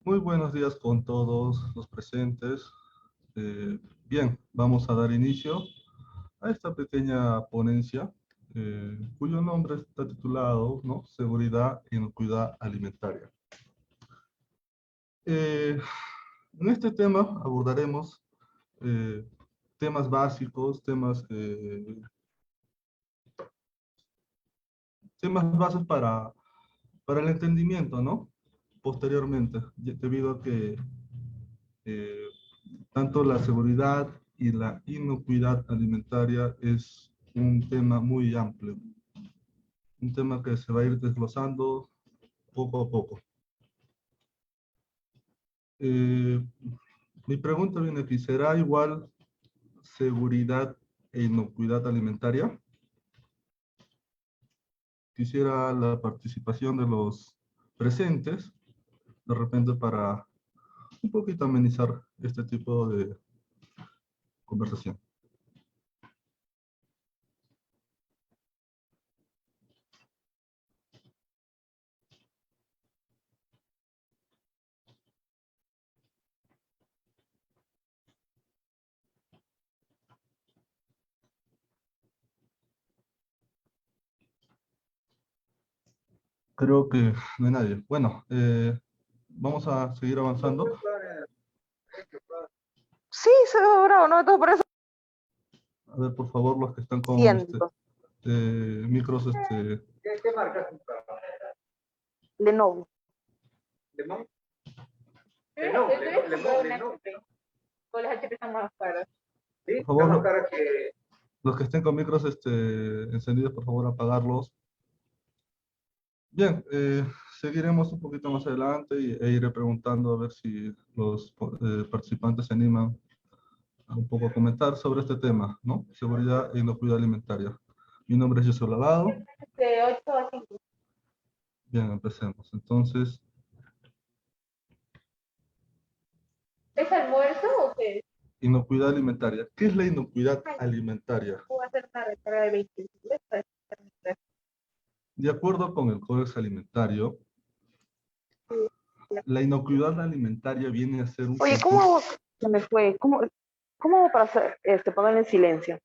Muy buenos días con todos los presentes. Bien, vamos a dar inicio a esta pequeña ponencia, cuyo nombre está titulado, ¿no? Seguridad y inocuidad alimentaria. Eh, en este tema abordaremos eh, temas básicos, temas bases para el entendimiento, ¿no? Posteriormente, debido a que eh, tanto la seguridad y la inocuidad alimentaria es un tema muy amplio, un tema que se va a ir desglosando poco a poco. Eh, Mi pregunta viene aquí, ¿será igual seguridad e inocuidad alimentaria? Quisiera la participación de los presentes, de repente para un poquito amenizar este tipo de conversación. Creo que no hay nadie. Bueno, vamos a seguir avanzando. Sí, se ve bravo, no me tengo por eso. A ver, por favor, los que están con Siento. micros, ¿Qué marca es? Lenovo. ¿Lemon? Lenovo. Todas las HP están más caras. Sí, por está más favor, cara que... los que estén con micros encendidos, por favor, apagarlos. Bien, seguiremos un poquito más adelante e iré preguntando a ver si los participantes se animan a un poco comentar sobre este tema, ¿no? Seguridad e inocuidad alimentaria. Mi nombre es Jesús Lavado. De 8 a 5. Bien, empecemos. Entonces, ¿Es almuerzo o qué es? inocuidad alimentaria. ¿Qué es la inocuidad alimentaria? Voy a hacer una recarga de 20. De acuerdo con el Código Alimentario, la inocuidad alimentaria viene a ser un Oye, ¿cómo conjunto. hago? Se me fue. ¿Cómo hago para hacer, poner en silencio?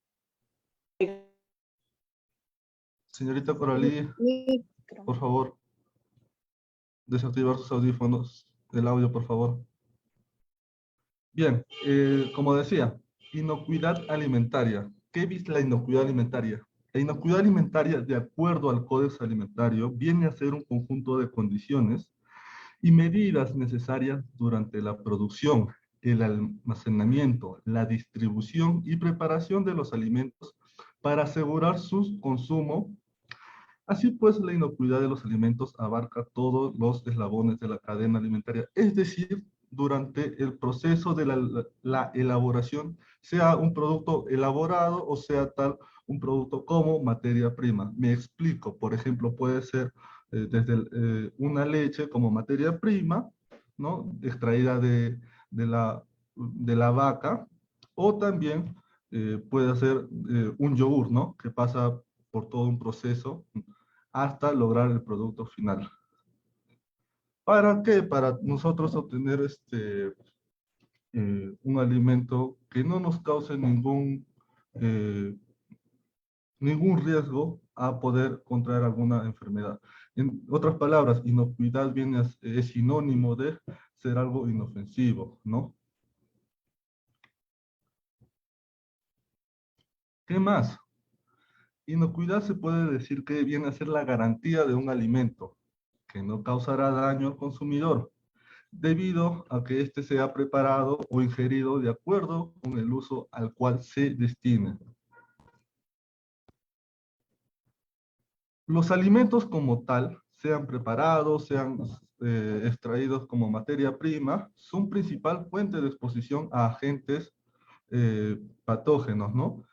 Señorita Coralí, Micro. por favor, desactivar sus audífonos, el audio, por favor. Bien, como decía, inocuidad alimentaria. ¿Qué es la inocuidad alimentaria? La inocuidad alimentaria, de acuerdo al Código Alimentario, viene a ser un conjunto de condiciones y medidas necesarias durante la producción, el almacenamiento, la distribución y preparación de los alimentos para asegurar su consumo. Así pues, la inocuidad de los alimentos abarca todos los eslabones de la cadena alimentaria, es decir, durante el proceso de la elaboración, sea un producto elaborado o sea tal un producto como materia prima. Me explico, por ejemplo, puede ser desde una leche como materia prima, ¿no? Extraída de la vaca, o también puede ser un yogur, ¿no? Que pasa por todo un proceso hasta lograr el producto final. ¿Para qué? Para nosotros obtener un alimento que no nos cause eh, ningún riesgo a poder contraer alguna enfermedad. En otras palabras, inocuidad es sinónimo de ser algo inofensivo, ¿no? ¿Qué más? Inocuidad se puede decir que viene a ser la garantía de un alimento que no causará daño al consumidor, debido a que éste sea preparado o ingerido de acuerdo con el uso al cual se destine. Los alimentos como tal, sean preparados, sean extraídos como materia prima, son principal fuente de exposición a agentes patógenos, ¿no?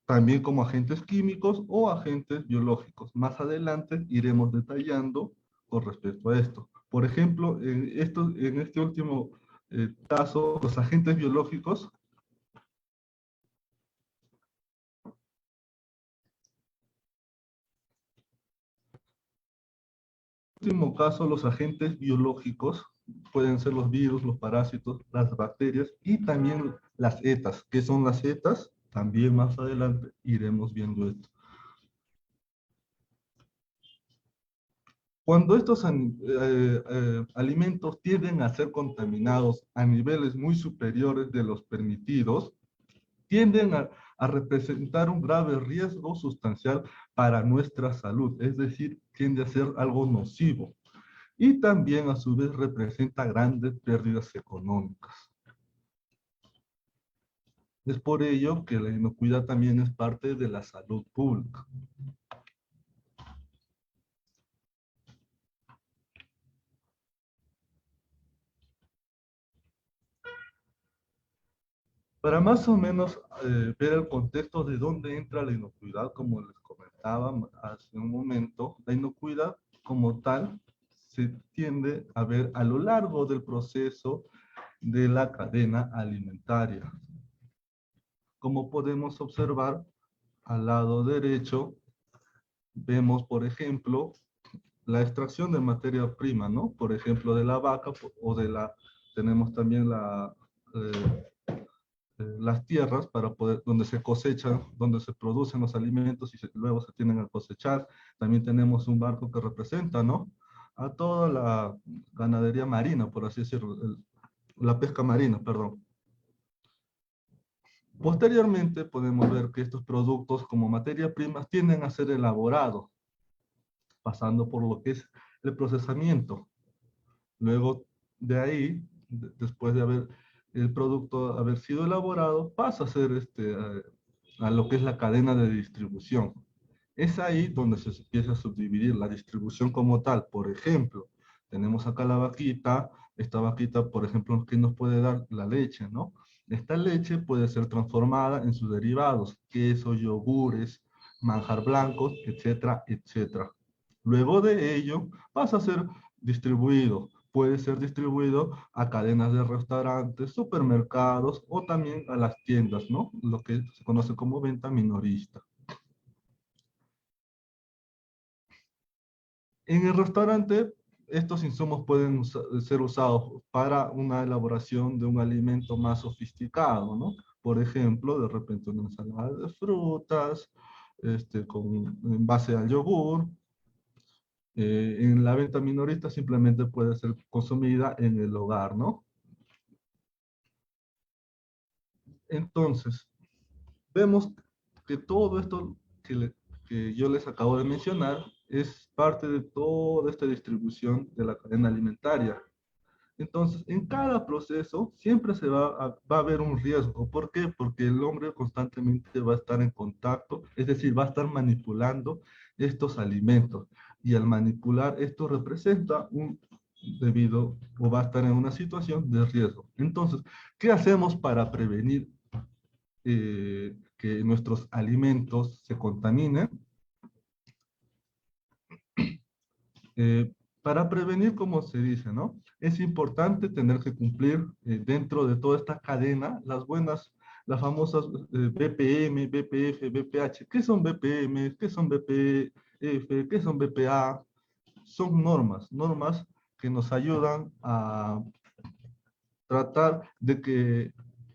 También como agentes químicos o agentes biológicos. Más adelante iremos detallando con respecto a esto. Por ejemplo, en este último caso, los agentes biológicos, los agentes biológicos pueden ser los virus, los parásitos, las bacterias y también las ETAs. ¿Qué son las ETAs? También más adelante iremos viendo esto. Cuando estos alimentos tienden a ser contaminados a niveles muy superiores de los permitidos, tienden a representar un grave riesgo sustancial para nuestra salud, es decir, tiende a ser algo nocivo. Y también a su vez representa grandes pérdidas económicas. Es por ello que la inocuidad también es parte de la salud pública. Para más o menos ver el contexto de dónde entra la inocuidad, como les comentaba hace un momento, la inocuidad como tal se tiende a ver a lo largo del proceso de la cadena alimentaria. Como podemos observar, al lado derecho, vemos, por ejemplo, la extracción de materia prima, ¿no? Por ejemplo, de la vaca o de la, tenemos también eh, las tierras para poder, donde se cosechan, donde se producen los alimentos y luego se tienen a cosechar. También tenemos un barco que representa, ¿no? A toda la ganadería marina, por así decirlo, la pesca marina, perdón. Posteriormente podemos ver que estos productos como materia prima tienden a ser elaborados, pasando por lo que es el procesamiento. Luego de ahí, después de haber el producto haber sido elaborado, pasa a ser a lo que es la cadena de distribución. Es ahí donde se empieza a subdividir la distribución como tal. Por ejemplo, tenemos acá la vaquita, esta vaquita, por ejemplo, que nos puede dar la leche, ¿no? Esta leche puede ser transformada en sus derivados, queso, yogures, manjar blancos, etcétera, etcétera. Luego de ello, pasa a ser distribuido. Puede ser distribuido a cadenas de restaurantes, supermercados o también a las tiendas, ¿no? Lo que se conoce como venta minorista. En el restaurante, estos insumos pueden ser usados para una elaboración de un alimento más sofisticado, ¿no? Por ejemplo, de repente una ensalada de frutas, en base al yogur. En la venta minorista simplemente puede ser consumida en el hogar, ¿no? Entonces, vemos que todo esto que yo les acabo de mencionar es parte de toda esta distribución de la cadena alimentaria. Entonces, en cada proceso siempre va a haber un riesgo. ¿Por qué? Porque el hombre constantemente va a estar en contacto, es decir, va a estar manipulando estos alimentos. Y al manipular esto representa un debido o va a estar en una situación de riesgo. Entonces, ¿qué hacemos para prevenir que nuestros alimentos se contaminen? Para prevenir, como se dice, ¿no? Es importante tener que cumplir dentro de toda esta cadena las famosas BPM, BPF, BPH. ¿Qué son BPM? ¿Qué son BPF? ¿Qué son BPA? Son normas que nos ayudan a tratar de que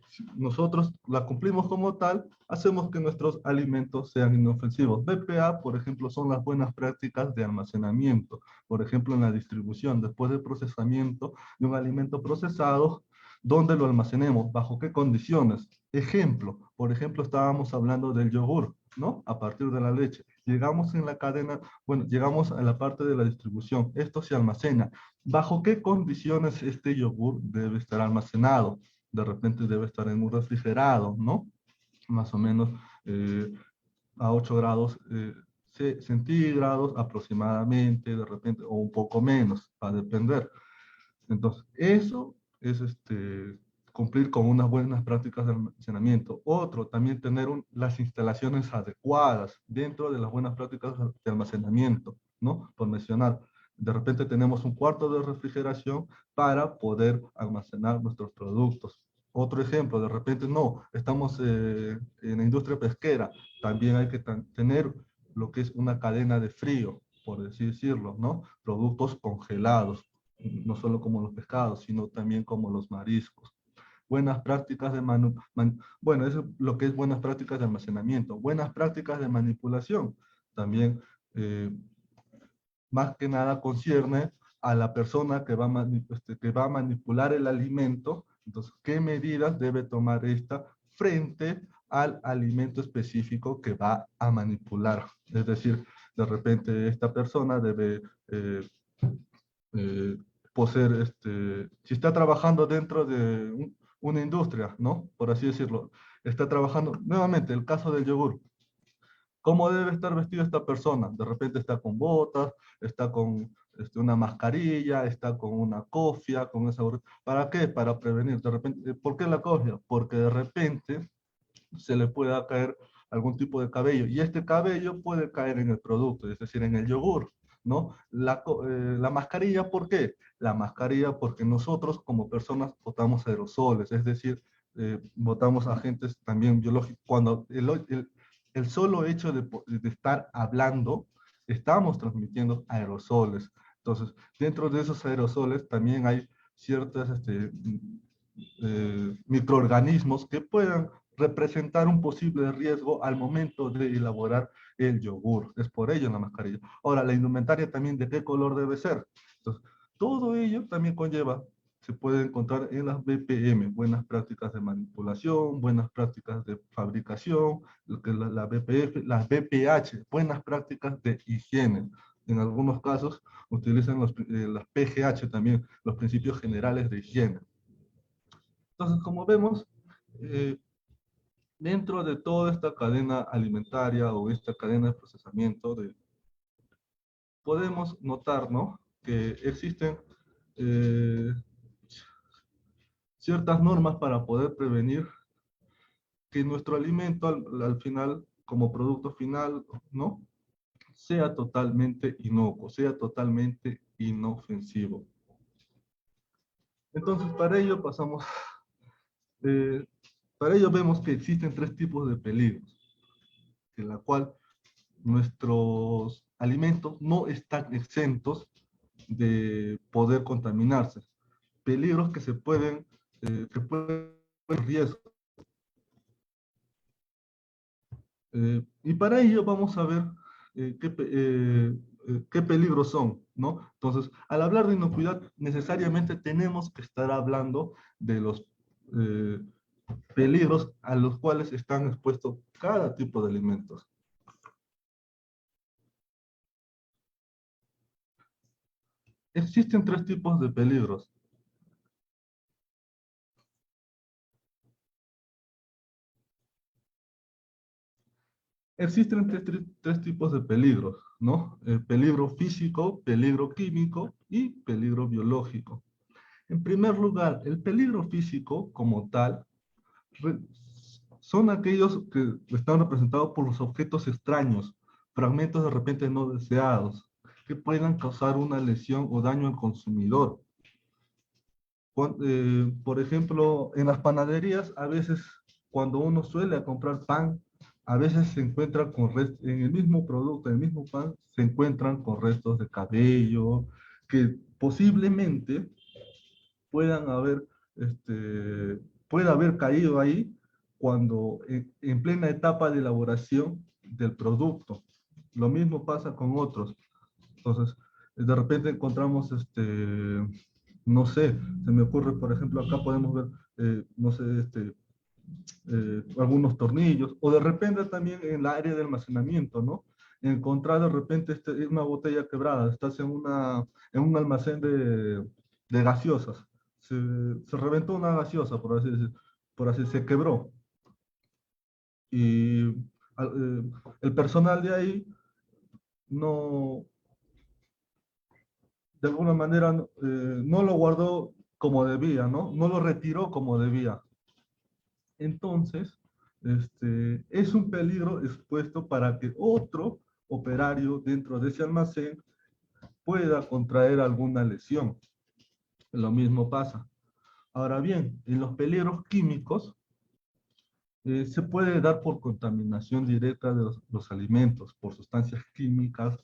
si nosotros la cumplimos como tal, hacemos que nuestros alimentos sean inofensivos. BPA, por ejemplo, son las buenas prácticas de almacenamiento. Por ejemplo, en la distribución, después del procesamiento de un alimento procesado, ¿dónde lo almacenemos? ¿Bajo qué condiciones? Ejemplo, por ejemplo, estábamos hablando del yogur, ¿no? A partir de la leche. Llegamos en la cadena, bueno, llegamos a la parte de la distribución. Esto se almacena. ¿Bajo qué condiciones este yogur debe estar almacenado? De repente debe estar en un refrigerado, ¿no? Más o menos a 8 grados centígrados aproximadamente, de repente, o un poco menos, va a depender. Entonces, eso es cumplir con unas buenas prácticas de almacenamiento. Otro, también tener las instalaciones adecuadas dentro de las buenas prácticas de almacenamiento, ¿no? Por mencionar, de repente tenemos un cuarto de refrigeración para poder almacenar nuestros productos. Otro ejemplo, de repente no, estamos en la industria pesquera, también hay que tener lo que es una cadena de frío, por así decirlo, ¿no? Productos congelados. no solo como los pescados, sino también como los mariscos. Buenas prácticas de bueno, eso es lo que es buenas prácticas de almacenamiento, buenas prácticas de manipulación. También, más que nada, concierne a la persona que que va a manipular el alimento. Entonces, ¿qué medidas debe tomar esta frente al alimento específico que va a manipular? Es decir, de repente esta persona debe eh, poseer, si está trabajando dentro de una industria, ¿no? Por así decirlo, está trabajando, nuevamente, el caso del yogur. ¿Cómo debe estar vestida esta persona? De repente está con botas, está con una mascarilla, está con una cofia, con esa... ¿Para qué? Para prevenir. De repente, ¿por qué la cofia? Porque de repente se le pueda caer algún tipo de cabello, y este cabello puede caer en el producto, es decir, en el yogur, ¿no? La mascarilla, ¿por qué? La mascarilla porque nosotros como personas botamos aerosoles, es decir, botamos agentes también biológicos. Cuando el solo hecho de estar hablando, estamos transmitiendo aerosoles. Entonces, dentro de esos aerosoles también hay ciertas microorganismos que puedan representar un posible riesgo al momento de elaborar el yogur. Es por ello la mascarilla. Ahora, la indumentaria también, ¿de qué color debe ser? Entonces, todo ello también conlleva, se puede encontrar en las BPM, buenas prácticas de manipulación, buenas prácticas de fabricación, lo que es la BPF, las BPH, buenas prácticas de higiene. En algunos casos utilizan las PGH también, los principios generales de higiene. Entonces, como vemos, eh, dentro de toda esta cadena alimentaria o esta cadena de procesamiento, podemos notar, ¿no?, que existen eh, ciertas normas para poder prevenir que nuestro alimento al final, como producto final, ¿no?, sea totalmente inocuo, sea totalmente inofensivo. Entonces, eh, para ello vemos que existen tres tipos de peligros, en la cual nuestros alimentos no están exentos de poder contaminarse. Peligros que pueden riesgo. Y para ello vamos a ver qué peligros son, ¿no? Entonces, al hablar de inocuidad, necesariamente tenemos que estar hablando de los eh, peligros a los cuales están expuestos cada tipo de alimentos. Existen tres tipos de peligros. Existen tres tipos de peligros, ¿no? Peligro físico, peligro químico y peligro biológico. En primer lugar, el peligro físico como tal re- son aquellos que están representados por los objetos extraños, fragmentos de repente no deseados, que puedan causar una lesión o daño al consumidor. Por ejemplo, en las panaderías, a veces cuando uno suele comprar pan, a veces se encuentra en el mismo producto, en el mismo pan, se encuentran con restos de cabello que posiblemente puedan haber, pueda haber caído ahí cuando en plena etapa de elaboración del producto. Lo mismo pasa con otros. Entonces, de repente encontramos, no sé, se me ocurre, por ejemplo, acá podemos ver, no sé, algunos tornillos, o de repente también en la área de almacenamiento, ¿no? Encontrar de repente una botella quebrada, estás en un almacén de gaseosas, se reventó una gaseosa, por así decir, se quebró, y el personal de ahí no, de alguna manera, no lo guardó como debía, ¿no? No lo retiró como debía. Entonces, es un peligro expuesto para que otro operario dentro de ese almacén pueda contraer alguna lesión. Lo mismo pasa. Ahora bien, en los peligros químicos, se puede dar por contaminación directa de los alimentos, por sustancias químicas,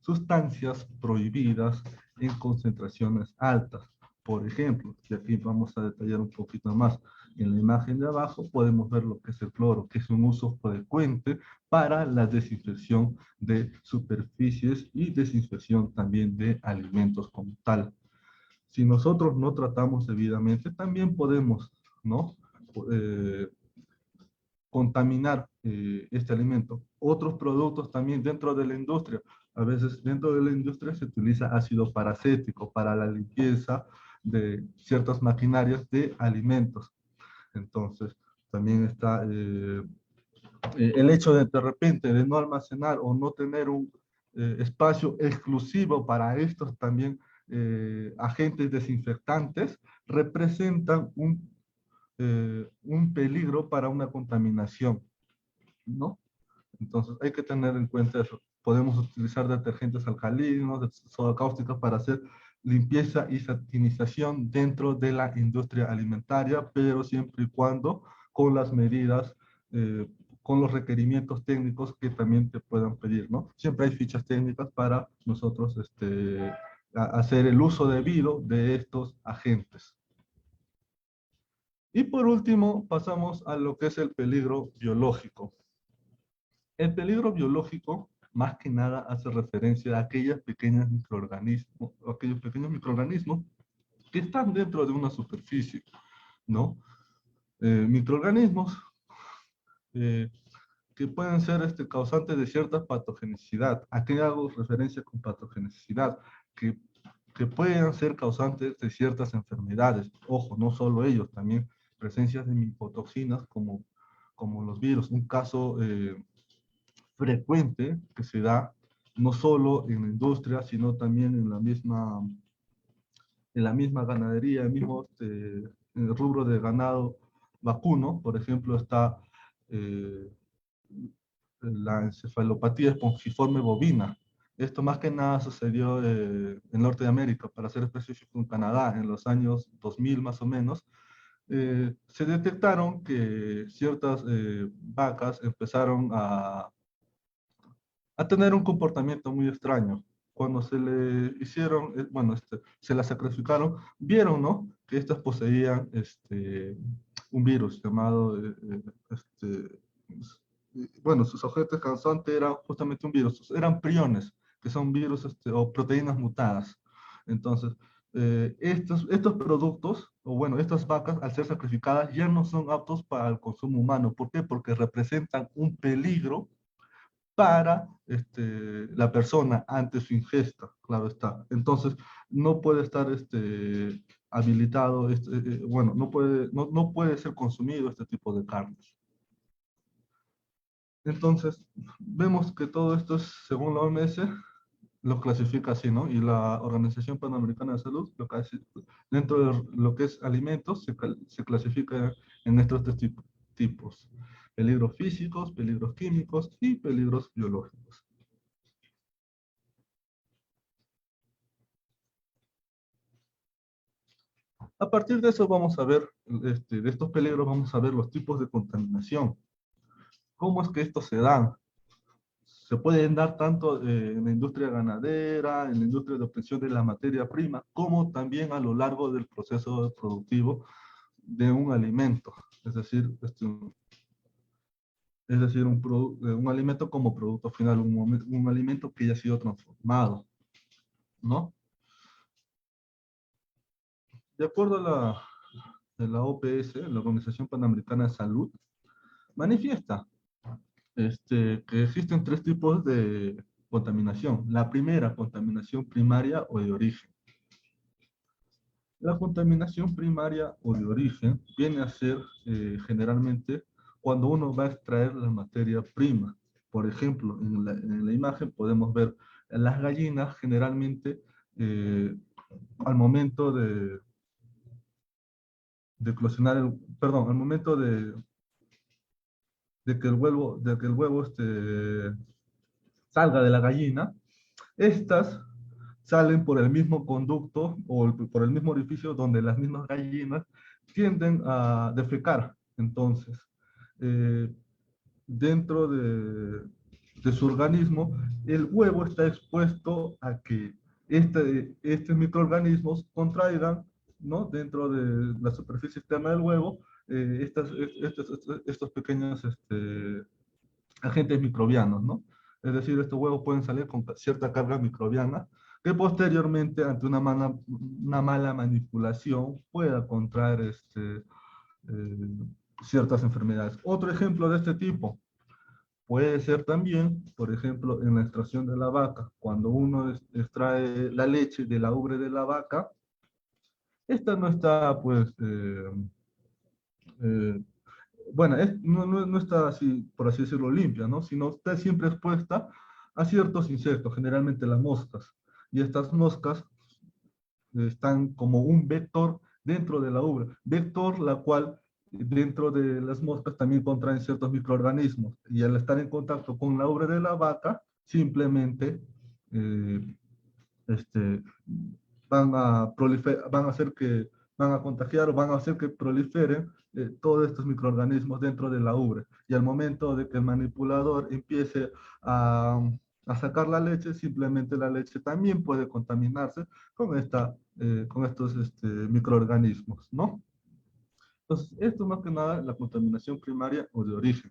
sustancias prohibidas en concentraciones altas. Por ejemplo, y aquí vamos a detallar un poquito más, en la imagen de abajo podemos ver lo que es el cloro, que es un uso frecuente para la desinfección de superficies y desinfección también de alimentos como tal. Si nosotros no tratamos debidamente, también podemos, ¿no? Eh, contaminar este alimento. Otros productos también dentro de la industria. A veces dentro de la industria se utiliza ácido paracético para la limpieza de ciertas maquinarias de alimentos. Entonces, también está el hecho de repente de no almacenar o no tener un espacio exclusivo para estos también agentes desinfectantes representan un peligro para una contaminación, ¿no? Entonces hay que tener en cuenta eso. Podemos utilizar detergentes alcalinos, soda cáustica para hacer limpieza y sanitización dentro de la industria alimentaria, pero siempre y cuando con las medidas, eh, con los requerimientos técnicos que también te puedan pedir, ¿no? Siempre hay fichas técnicas para nosotros hacer el uso debido de estos agentes. Y por último, pasamos a lo que es el peligro biológico. El peligro biológico, más que nada, hace referencia a aquellos pequeños microorganismos que están dentro de una superficie, ¿no? Microorganismos eh, que pueden ser causantes de cierta patogenicidad. ¿A qué hago referencia con patogenicidad? Que, que pueden ser causantes de ciertas enfermedades. Ojo, no solo ellos, también presencias de micotoxinas como los virus. Un caso frecuente que se da no solo en la industria, sino también en la misma ganadería, en el rubro de ganado vacuno. Por ejemplo, está eh, la encefalopatía espongiforme bovina. Esto más que nada sucedió en Norte de América, para ser específico en Canadá, en los años 2000 más o menos. Se detectaron que ciertas vacas empezaron a tener un comportamiento muy extraño. Cuando se le hicieron, se las sacrificaron, vieron, ¿no? Que estas poseían un virus llamado, bueno, sus objetos causantes era justamente un virus, eran priones, que son virus o proteínas mutadas. Entonces, estos productos, o bueno, estas vacas, al ser sacrificadas, ya no son aptos para el consumo humano. ¿Por qué? Porque representan un peligro para la persona ante su ingesta, claro está. Entonces, no puede estar habilitado, bueno, no puede ser consumido este tipo de carnes. Entonces, vemos que todo esto es, según la OMS, lo clasifica así, ¿no? Y la Organización Panamericana de Salud, dentro de lo que es alimentos, se clasifica en estos tres tipos. Peligros físicos, peligros químicos y peligros biológicos. A partir de eso vamos a ver, de estos peligros vamos a ver los tipos de contaminación. ¿Cómo es que estos se dan? Se pueden dar tanto en la industria ganadera, en la industria de obtención de la materia prima, como también a lo largo del proceso productivo de un alimento. Es decir, un alimento como producto final, un alimento que ya ha sido transformado, ¿no? De acuerdo a la OPS, la Organización Panamericana de Salud, manifiesta que existen tres tipos de contaminación. La primera, contaminación primaria o de origen. La contaminación primaria o de origen viene a ser generalmente cuando uno va a extraer la materia prima. Por ejemplo, en la imagen podemos ver las gallinas generalmente al momento de eclosionar, perdón, al momento de que el huevo salga de la gallina, estas salen por el mismo conducto o por el mismo orificio donde las mismas gallinas tienden a defecar. Entonces, eh, dentro de su organismo, el huevo está expuesto a que estos microorganismos contraigan, ¿no? Dentro de la superficie externa del huevo, estos pequeños agentes microbianos, ¿no? Es decir, estos huevos pueden salir con cierta carga microbiana que posteriormente, ante una mala manipulación, pueda contraer ciertas enfermedades. Otro ejemplo de este tipo puede ser también, por ejemplo, en la extracción de la vaca. Cuando uno extrae la leche de la ubre de la vaca, esta no está, pues, eh, bueno, no está así, por así decirlo, limpia, ¿no? Sino está siempre expuesta a ciertos insectos, generalmente las moscas. Y estas moscas están como un vector dentro de la ubre. Vector la cual dentro de las moscas también contraen ciertos microorganismos. Y al estar en contacto con la ubre de la vaca, simplemente eh, este, van a contagiar o van a hacer que proliferen todos estos microorganismos dentro de la ubre. Y al momento de que el manipulador empiece a, a sacar la leche, simplemente la leche también puede contaminarse con estos microorganismos, ¿no? Entonces, esto más que nada la contaminación primaria o de origen.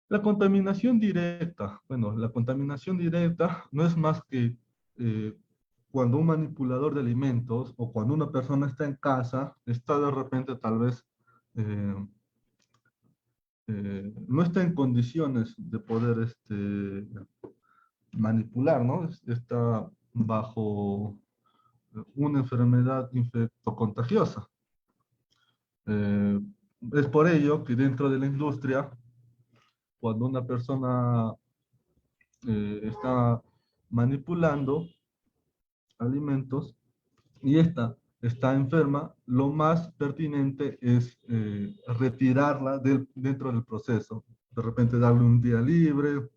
La contaminación directa, bueno, la contaminación directa no es más que eh, cuando un manipulador de alimentos o cuando una persona está en casa, está de repente tal vez, eh, no está en condiciones de poder manipular, ¿no? Está bajo una enfermedad infectocontagiosa. Eh, es por ello que dentro de la industria, cuando una persona está manipulando alimentos y esta está enferma, lo más pertinente es retirarla dentro del proceso. De repente darle un día libre,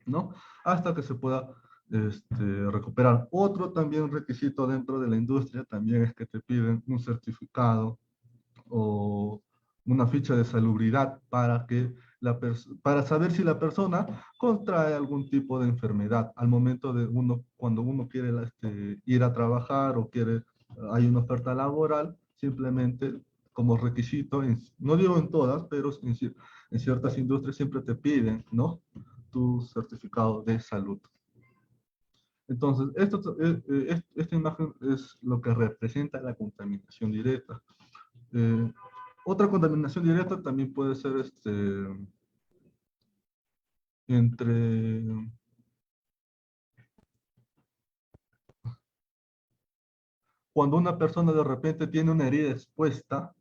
¿no? Hasta que se pueda recuperar. Otro también requisito dentro de la industria también es que te piden un certificado o una ficha de salubridad para que para saber si la persona contrae algún tipo de enfermedad al momento de cuando uno quiere ir a trabajar o hay una oferta laboral, simplemente como requisito, no digo en todas, pero en ciertas industrias siempre te piden, ¿no? Tu certificado de salud. Entonces, esta imagen es lo que representa la contaminación directa. Otra contaminación directa también puede ser entre cuando una persona de repente tiene una herida expuesta,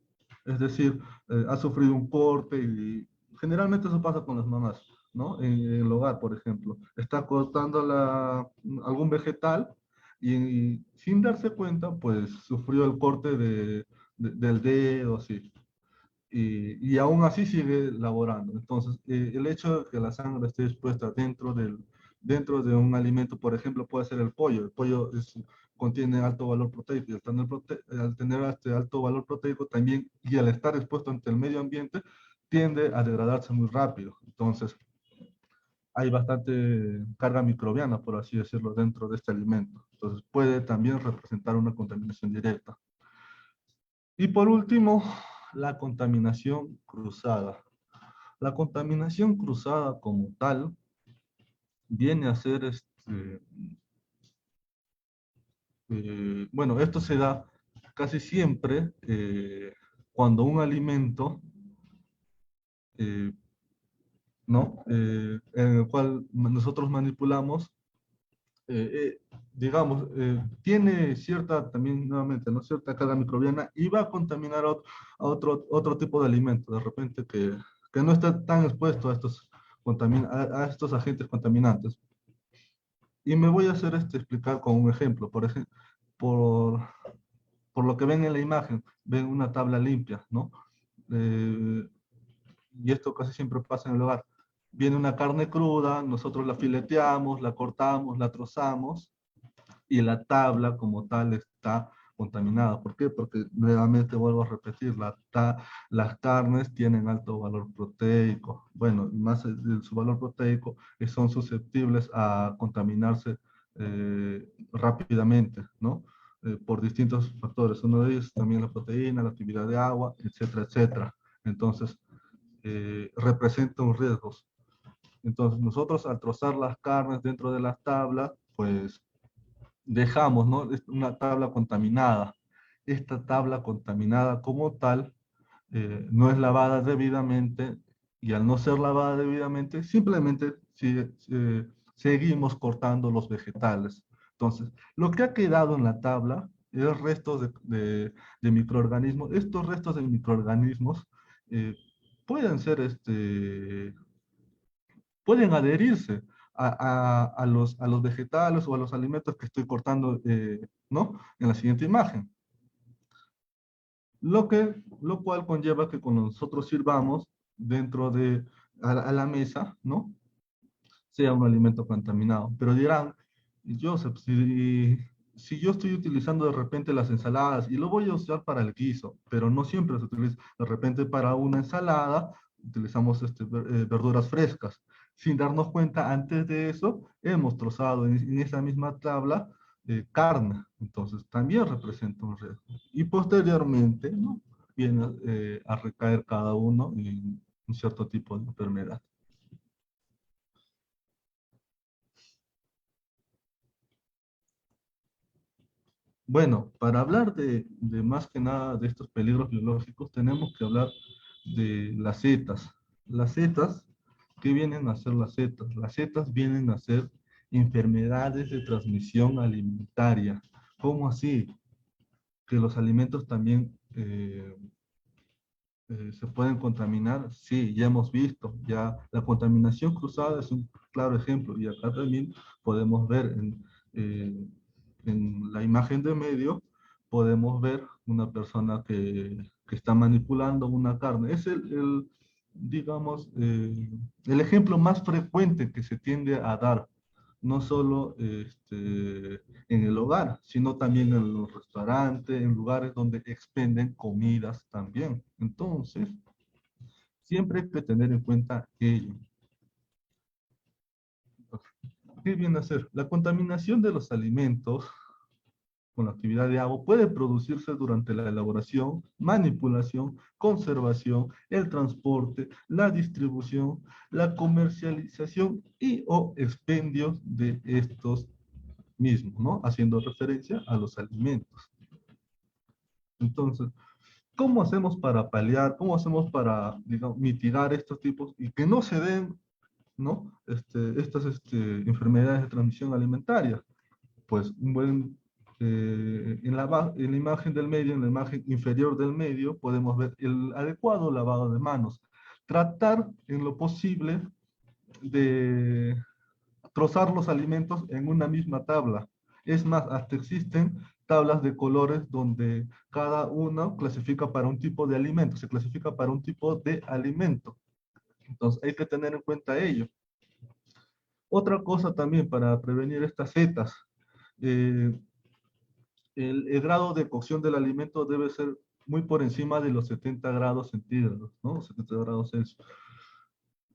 es decir, ha sufrido un corte y generalmente eso pasa con las mamás, ¿no? En el hogar, por ejemplo, está cortando algún vegetal y sin darse cuenta, pues sufrió el corte del dedo, así. Y aún así sigue laborando. Entonces, el hecho de que la sangre esté expuesta dentro de un alimento, por ejemplo, puede ser el pollo. El pollo contiene alto valor proteico y al tener este alto valor proteico también, y al estar expuesto ante el medio ambiente, tiende a degradarse muy rápido. Entonces, hay bastante carga microbiana, por así decirlo, dentro de este alimento. Entonces, puede también representar una contaminación directa. Y por último, la contaminación cruzada. La contaminación cruzada como tal viene a ser, bueno, esto se da casi siempre cuando un alimento, eh, ¿no? En el cual nosotros manipulamos, digamos, tiene cierta, también nuevamente, ¿no? Cierta carga microbiana y va a contaminar a otro tipo de alimento, de repente que no está tan expuesto a a estos agentes contaminantes. Y me voy a hacer explicar con un ejemplo. Por ejemplo, por, por lo que ven en la imagen, ven una tabla limpia, ¿no? Eh, y esto casi siempre pasa en el hogar. Viene una carne cruda, nosotros la fileteamos, la cortamos, la trozamos, y la tabla como tal está contaminada. ¿Por qué? Porque nuevamente vuelvo a repetir, las carnes tienen alto valor proteico. Bueno, más de su valor proteico, son susceptibles a contaminarse rápidamente, ¿no? Por distintos factores. Uno de ellos es también la proteína, la actividad de agua, etcétera, etcétera. Entonces, representa un riesgo. Entonces, nosotros al trozar las carnes dentro de las tablas, pues dejamos, ¿no? Es una tabla contaminada. Esta tabla contaminada como tal no es lavada debidamente, y al no ser lavada debidamente, simplemente seguimos cortando los vegetales. Entonces, lo que ha quedado en la tabla es restos de microorganismos. Estos restos de microorganismos eh, pueden ser pueden adherirse a los vegetales o a los alimentos que estoy cortando, ¿no? En la siguiente imagen. Lo cual conlleva que cuando nosotros sirvamos dentro a la mesa, ¿no? Sea un alimento contaminado. Pero dirán, Joseph, si yo estoy utilizando de repente las ensaladas y lo voy a usar para el guiso, pero no siempre se utiliza, de repente para una ensalada utilizamos verduras frescas. Sin darnos cuenta, antes de eso, hemos trozado en esa misma tabla carne. Entonces, también representa un riesgo. Y posteriormente, ¿no? Viene a recaer cada uno en un cierto tipo de enfermedad. Bueno, para hablar de más que nada de estos peligros biológicos, tenemos que hablar de las setas. Las setas, ¿qué vienen a ser las setas? Las setas vienen a ser enfermedades de transmisión alimentaria. ¿Cómo así? Que los alimentos también se pueden contaminar. Sí, ya hemos visto, ya la contaminación cruzada es un claro ejemplo, y acá también podemos ver eh, en la imagen de medio, podemos ver una persona que está manipulando una carne. Es digamos, el ejemplo más frecuente que se tiende a dar, no solo en el hogar, sino también en los restaurantes, en lugares donde expenden comidas también. Entonces, siempre hay que tener en cuenta ello. ¿Qué viene a ser? La contaminación de los alimentos con la actividad de agua puede producirse durante la elaboración, manipulación, conservación, el transporte, la distribución, la comercialización y o expendio de estos mismos, ¿no? Haciendo referencia a los alimentos. Entonces, ¿cómo hacemos para paliar, cómo hacemos para, digamos, mitigar estos tipos y que no se den, ¿no? Estas enfermedades de transmisión alimentaria? Pues un buen, en la imagen del medio, en la imagen inferior del medio, podemos ver el adecuado lavado de manos. Tratar en lo posible de trozar los alimentos en una misma tabla. Es más, hasta existen tablas de colores donde cada uno clasifica para un tipo de alimento, se clasifica para un tipo de alimento. Entonces hay que tener en cuenta ello. Otra cosa también para prevenir estas setas, eh, el grado de cocción del alimento debe ser muy por encima de los 70 grados centígrados, ¿no? 70 grados Celsius.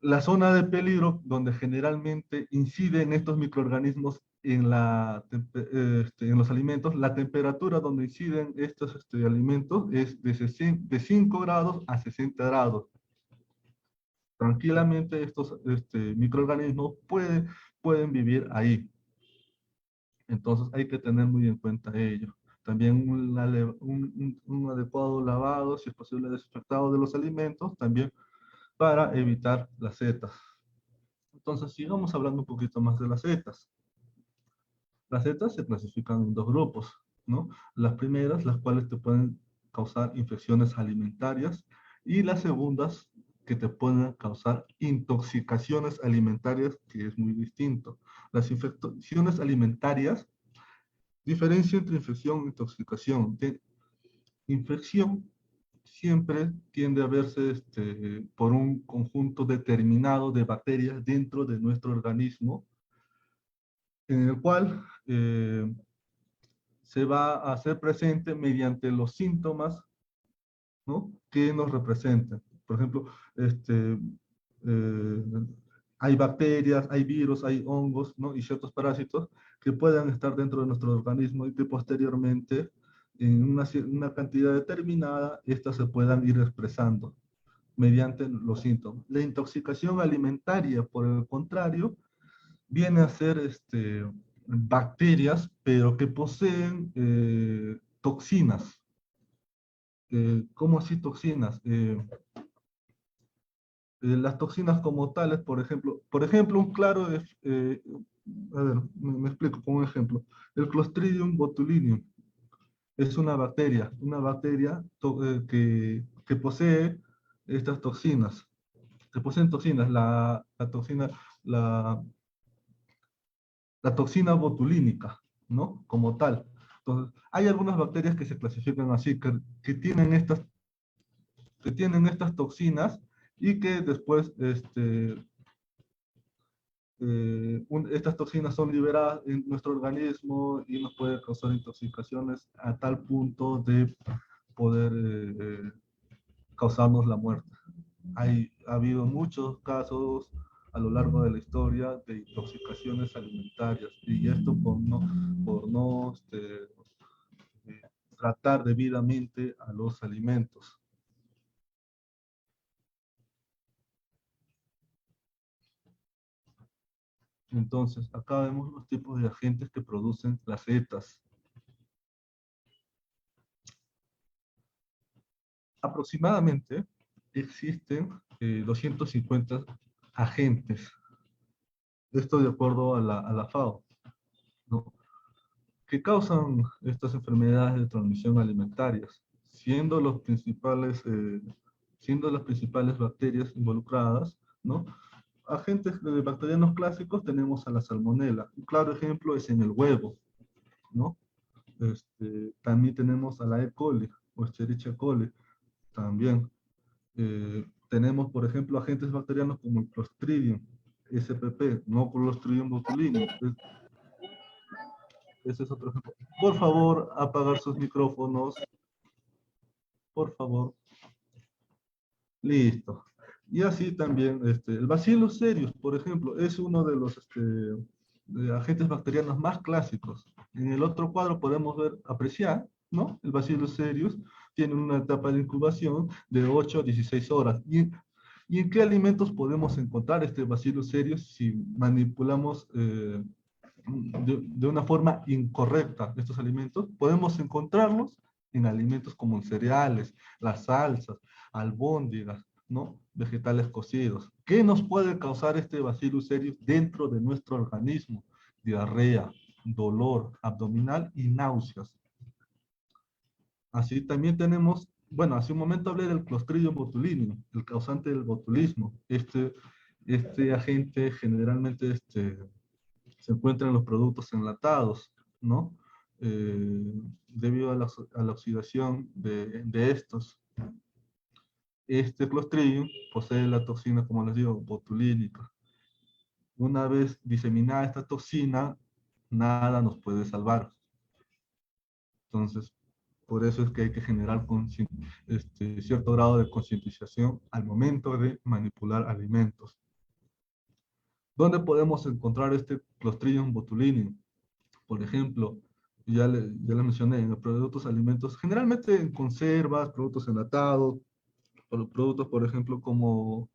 La zona de peligro donde generalmente inciden estos microorganismos en los alimentos, la temperatura donde inciden estos alimentos es de 5 grados a 60 grados. Tranquilamente estos microorganismos pueden vivir ahí. Entonces hay que tener muy en cuenta ello. También un adecuado lavado, si es posible desinfectado de los alimentos, también para evitar las setas. Entonces sigamos hablando un poquito más de las setas. Las setas se clasifican en dos grupos, ¿no? Las primeras, las cuales te pueden causar infecciones alimentarias, y las segundas, que te pueden causar intoxicaciones alimentarias, que es muy distinto. Las infecciones alimentarias, diferencia entre infección e intoxicación. De infección siempre tiende a verse por un conjunto determinado de bacterias dentro de nuestro organismo, en el cual se va a hacer presente mediante los síntomas, ¿no?, que nos representen. Por ejemplo, eh, hay bacterias, hay virus, hay hongos, ¿no?, y ciertos parásitos que puedan estar dentro de nuestro organismo y que posteriormente, en una cantidad determinada, estas se puedan ir expresando mediante los síntomas. La intoxicación alimentaria, por el contrario, viene a ser bacterias, pero que poseen toxinas. ¿Cómo así toxinas? Las toxinas como tales, por ejemplo, un claro, a ver, me explico con un ejemplo. El Clostridium botulinum es una bacteria que posee estas toxinas, que poseen toxinas, la, la toxina botulínica, ¿no? Como tal. Entonces, hay algunas bacterias que se clasifican así, que tienen estas toxinas y que después estas toxinas son liberadas en nuestro organismo y nos puede causar intoxicaciones a tal punto de poder causarnos la muerte. Ha habido muchos casos a lo largo de la historia de intoxicaciones alimentarias, y esto por no tratar debidamente a los alimentos. Entonces, acá vemos los tipos de agentes que producen las ETAs. Aproximadamente existen 250 agentes. Esto de acuerdo a la FAO, ¿no?, que causan estas enfermedades de transmisión alimentarias, siendo las principales bacterias involucradas, ¿no? Agentes bacterianos clásicos tenemos a la salmonela. Un claro ejemplo es en el huevo, ¿no? También tenemos a la E. coli o Escherichia coli, también. Tenemos, por ejemplo, agentes bacterianos como el Clostridium SPP, no Clostridium botulinum. Ese es otro ejemplo. Por favor, apagar sus micrófonos. Por favor. Listo. Y así también, el Bacillus cereus, por ejemplo, es uno de los de agentes bacterianos más clásicos. En el otro cuadro podemos apreciar, ¿no? El Bacillus cereus tiene una etapa de incubación de 8 a 16 horas. ¿Y en qué alimentos podemos encontrar este Bacillus cereus si manipulamos de una forma incorrecta estos alimentos? Podemos encontrarlos en alimentos como en cereales, las salsas, albóndigas, ¿no?, vegetales cocidos. ¿Qué nos puede causar este Bacillus cereus dentro de nuestro organismo? Diarrea, dolor abdominal y náuseas. Así también tenemos, bueno, hace un momento hablé del Clostridium botulinum, el causante del botulismo. Este agente generalmente se encuentra en los productos enlatados, ¿no? Debido a la oxidación de estos. Este Clostridium posee la toxina, como les digo, botulínica. Una vez diseminada esta toxina, nada nos puede salvar. Entonces, por eso es que hay que generar cierto grado de concientización al momento de manipular alimentos. ¿Dónde podemos encontrar este Clostridium botulinum? Por ejemplo, ya le mencioné, en los productos alimentos, generalmente en conservas, productos enlatados, productos, por ejemplo, como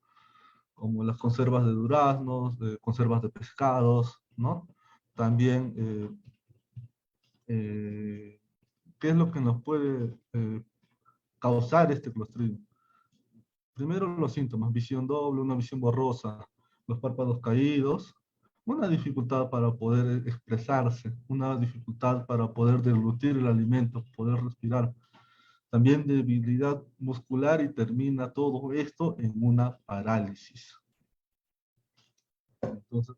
las conservas de duraznos, conservas de pescados, ¿no? También, ¿qué es lo que nos puede causar este Clostridium? Primero los síntomas: visión doble, una visión borrosa, los párpados caídos, una dificultad para poder expresarse, una dificultad para poder deglutir el alimento, poder respirar. También debilidad muscular, y termina todo esto en una parálisis. Entonces,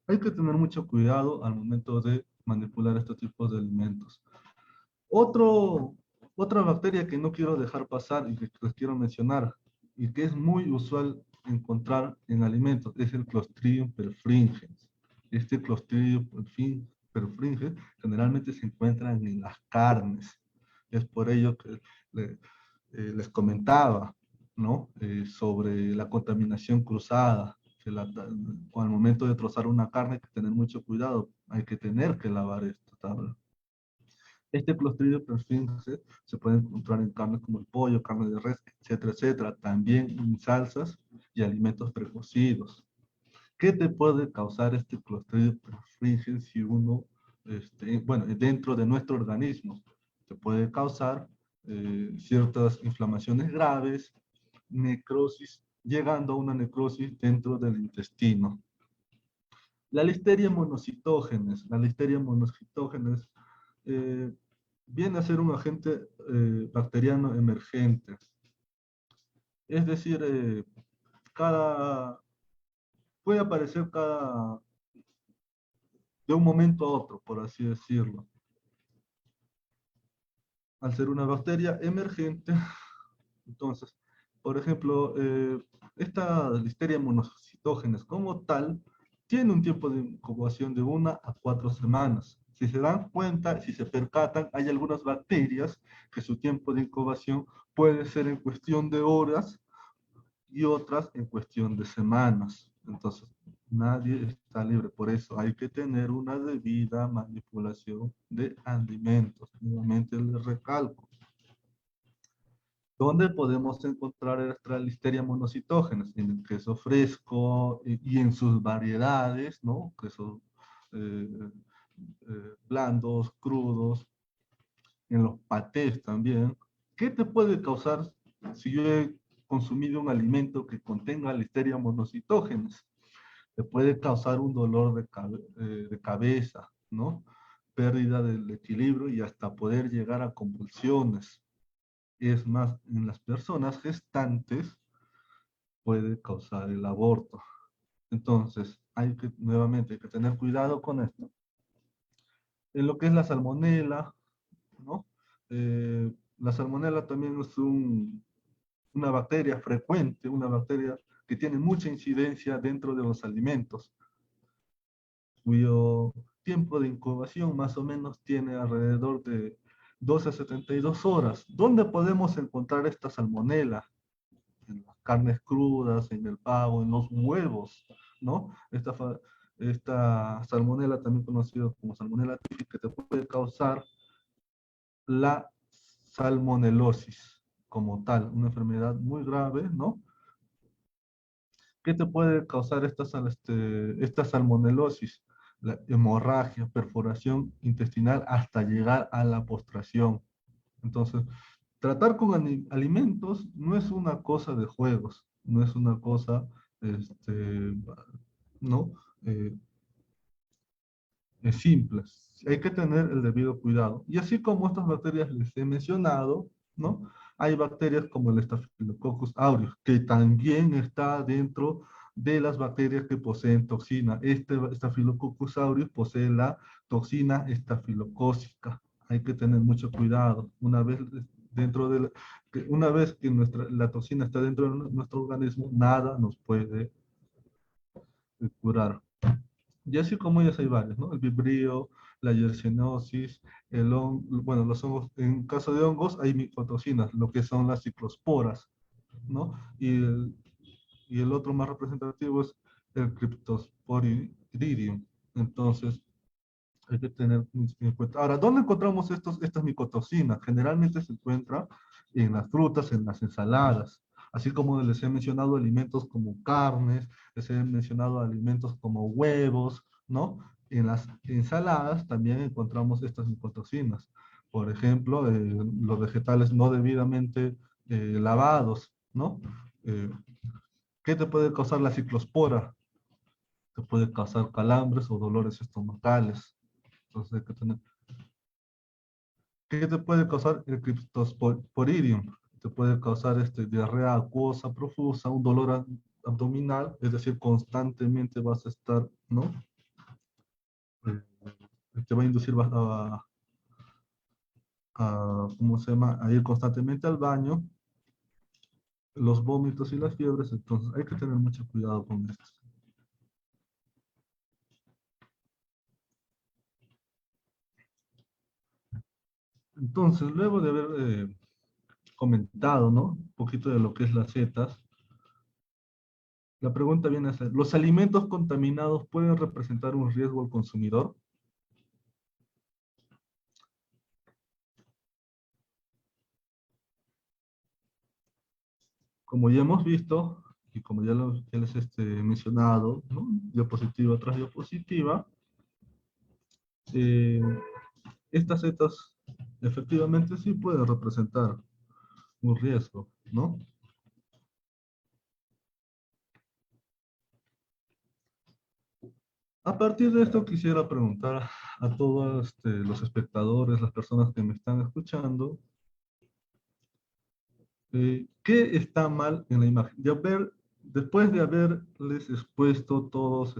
hay que tener mucho cuidado al momento de manipular estos tipos de alimentos. Otra bacteria que no quiero dejar pasar y que les quiero mencionar, y que es muy usual encontrar en alimentos, es el Clostridium perfringens. Este Clostridium perfringens generalmente se encuentran en las carnes. Es por ello que les comentaba, ¿no? Sobre la contaminación cruzada. Al momento de trozar una carne hay que tener mucho cuidado, hay que tener que lavar esta tabla. Este Clostridium perfringens se puede encontrar en carnes como el pollo, carne de res, etcétera, etcétera. También en salsas y alimentos precocidos. ¿Qué te puede causar este Clostridium perfringens si uno, bueno, dentro de nuestro organismo? Te puede causar ciertas inflamaciones graves, necrosis, llegando a una necrosis dentro del intestino. La listeria monocitógenes eh, viene a ser un agente bacteriano emergente. Es decir, puede aparecer de un momento a otro, por así decirlo. Al ser una bacteria emergente, entonces, por ejemplo, esta listeria monocitógenes como tal, tiene un tiempo de incubación de 1 a 4 semanas. Si se dan cuenta, si se percatan, hay algunas bacterias que su tiempo de incubación puede ser en cuestión de horas y otras en cuestión de semanas. Entonces, nadie está libre. Por eso hay que tener una debida manipulación de alimentos. Nuevamente les recalco. ¿Dónde podemos encontrar esta listeria monocitógenes? En el queso fresco y en sus variedades, ¿no? Quesos eh, blandos, crudos, en los patés también. ¿Qué te puede causar si yo he consumido un alimento que contenga listeria monocitógenes? Te puede causar un dolor de cabeza, ¿no? Pérdida del equilibrio y hasta poder llegar a convulsiones. Es más, en las personas gestantes puede causar el aborto. Entonces, nuevamente, hay que tener cuidado con esto. En lo que es la salmonela, ¿no? La salmonela también es una bacteria frecuente, una bacteria que tiene mucha incidencia dentro de los alimentos, cuyo tiempo de incubación más o menos tiene alrededor de 12 a 72 horas. ¿Dónde podemos encontrar esta salmonela? En las carnes crudas, en el pavo, en los huevos, ¿no? Esta salmonela, también conocida como salmonela típica, te puede causar la salmonelosis como tal, una enfermedad muy grave, ¿no? ¿Qué te puede causar esta salmonelosis? La hemorragia, perforación intestinal hasta llegar a la postración. Entonces, tratar con alimentos no es una cosa de juegos, no es una cosa, ¿no? Eh, es simple. Hay que tener el debido cuidado. Y así como estas bacterias les he mencionado, ¿no? Hay bacterias como el Staphylococcus aureus, que también está dentro de las bacterias que poseen toxina. Este Staphylococcus aureus posee la toxina estafilocócica. Hay que tener mucho cuidado. Una vez que la toxina está dentro de nuestro organismo, nada nos puede curar. Y así como ellas hay varias, ¿no? El vibrio, la yersiniosis, bueno, los hongos, en caso de hongos hay micotoxinas, lo que son las ciclosporas, ¿no? Y el otro más representativo es el Cryptosporidium. Entonces, hay que tener en cuenta. Ahora, ¿dónde encontramos estas micotoxinas? Generalmente se encuentra en las frutas, en las ensaladas, así como les he mencionado alimentos como carnes, les he mencionado alimentos como huevos, ¿no? En las ensaladas también encontramos estas micotoxinas. Por ejemplo, los vegetales no debidamente lavados, ¿no? Eh, ¿Qué te puede causar la ciclospora? Te puede causar calambres o dolores estomacales. Entonces hay que tener. ¿Qué te puede causar el Cryptosporidium? Te puede causar diarrea acuosa profusa, un dolor abdominal, es decir, constantemente vas a estar, ¿no? Te va a inducir ¿cómo se llama? A ir constantemente al baño, los vómitos y las fiebres, entonces hay que tener mucho cuidado con esto. Entonces, luego de haber comentado, ¿no? Un poquito de lo que es las setas, la pregunta viene a ser, ¿los alimentos contaminados pueden representar un riesgo al consumidor? Como ya hemos visto, y como ya les he mencionado, ¿no? Diapositiva tras diapositiva, eh, estas setas efectivamente sí pueden representar un riesgo, ¿no? A partir de esto quisiera preguntar a todos los espectadores, las personas que me están escuchando, ¿qué está mal en la imagen? Después de haberles expuesto todos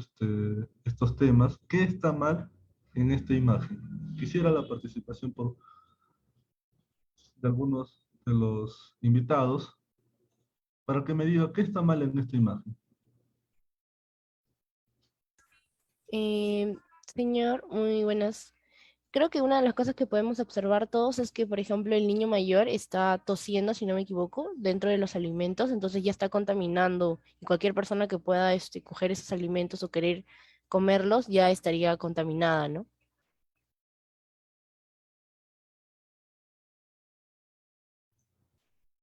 estos temas, ¿qué está mal en esta imagen? Quisiera la participación de algunos de los invitados para que me diga qué está mal en esta imagen. Eh, Señor, muy buenas. Creo que una de las cosas que podemos observar todos es que, por ejemplo, el niño mayor está tosiendo, si no me equivoco, dentro de los alimentos, entonces ya está contaminando y cualquier persona que pueda coger esos alimentos o querer comerlos ya estaría contaminada, ¿no?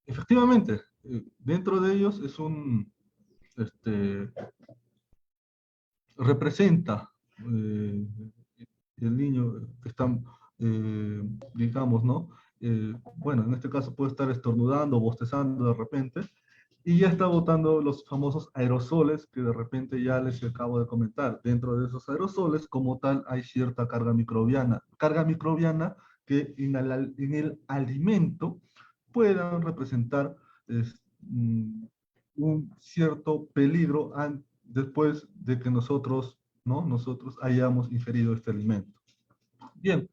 Efectivamente, dentro de ellos es este, representa eh, el niño que está, digamos, ¿no? Bueno, en este caso puede estar estornudando o bostezando de repente, y ya está botando los famosos aerosoles que de repente ya les acabo de comentar. Dentro de esos aerosoles, como tal, hay cierta carga microbiana que en el alimento puedan representar es, mm, un cierto peligro después de que nosotros, ¿no? Nosotros hayamos ingerido este alimento. Bien,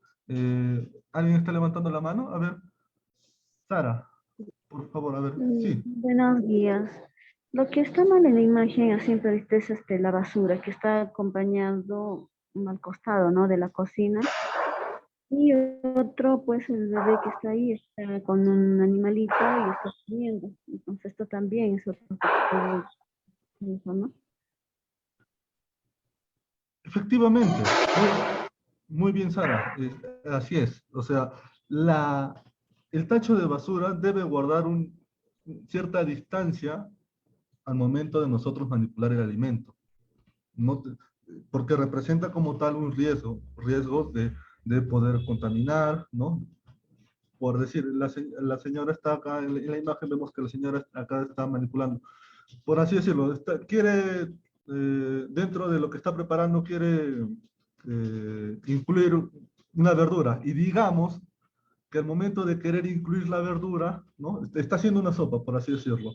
¿alguien está levantando la mano? A ver, Sara, por favor, a ver, sí. Buenos días. Lo que está mal en la imagen a simple vista es la basura que está acompañando al costado, ¿no? De la cocina. Y otro, pues el bebé que está ahí está con un animalito y está comiendo. Entonces esto también es otro tipo de eso, ¿no? Efectivamente, muy bien, Sara, así es. O sea, el tacho de basura debe guardar cierta distancia al momento de nosotros manipular el alimento. No te- Porque representa como tal un riesgo de poder contaminar, ¿no? Por decir, la señora está acá, en la imagen vemos que la señora acá está manipulando. Por así decirlo, dentro de lo que está preparando, quiere incluir una verdura. Y digamos que al momento de querer incluir la verdura, ¿no? Está haciendo una sopa, por así decirlo.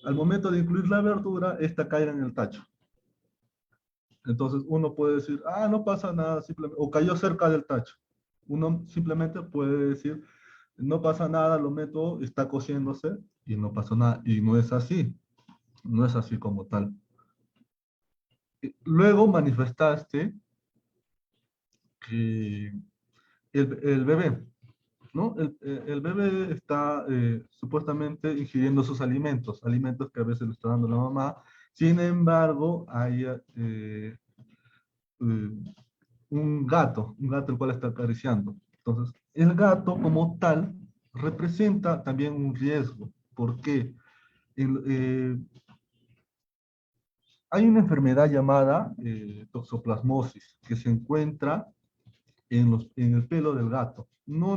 Al momento de incluir la verdura, esta cae en el tacho. Entonces uno puede decir, ah, no pasa nada, simplemente, o cayó cerca del tacho. Uno simplemente puede decir, no pasa nada, lo meto, está cociéndose y no pasó nada. Y no es así, no es así como tal. Luego manifestaste que el bebé, ¿no? El bebé está supuestamente ingiriendo sus alimentos que a veces le está dando la mamá. Sin embargo, hay un gato el cual está acariciando. Entonces, el gato como tal representa también un riesgo. ¿Por qué? El, eh, Hay una enfermedad llamada toxoplasmosis que se encuentra en el pelo del gato, no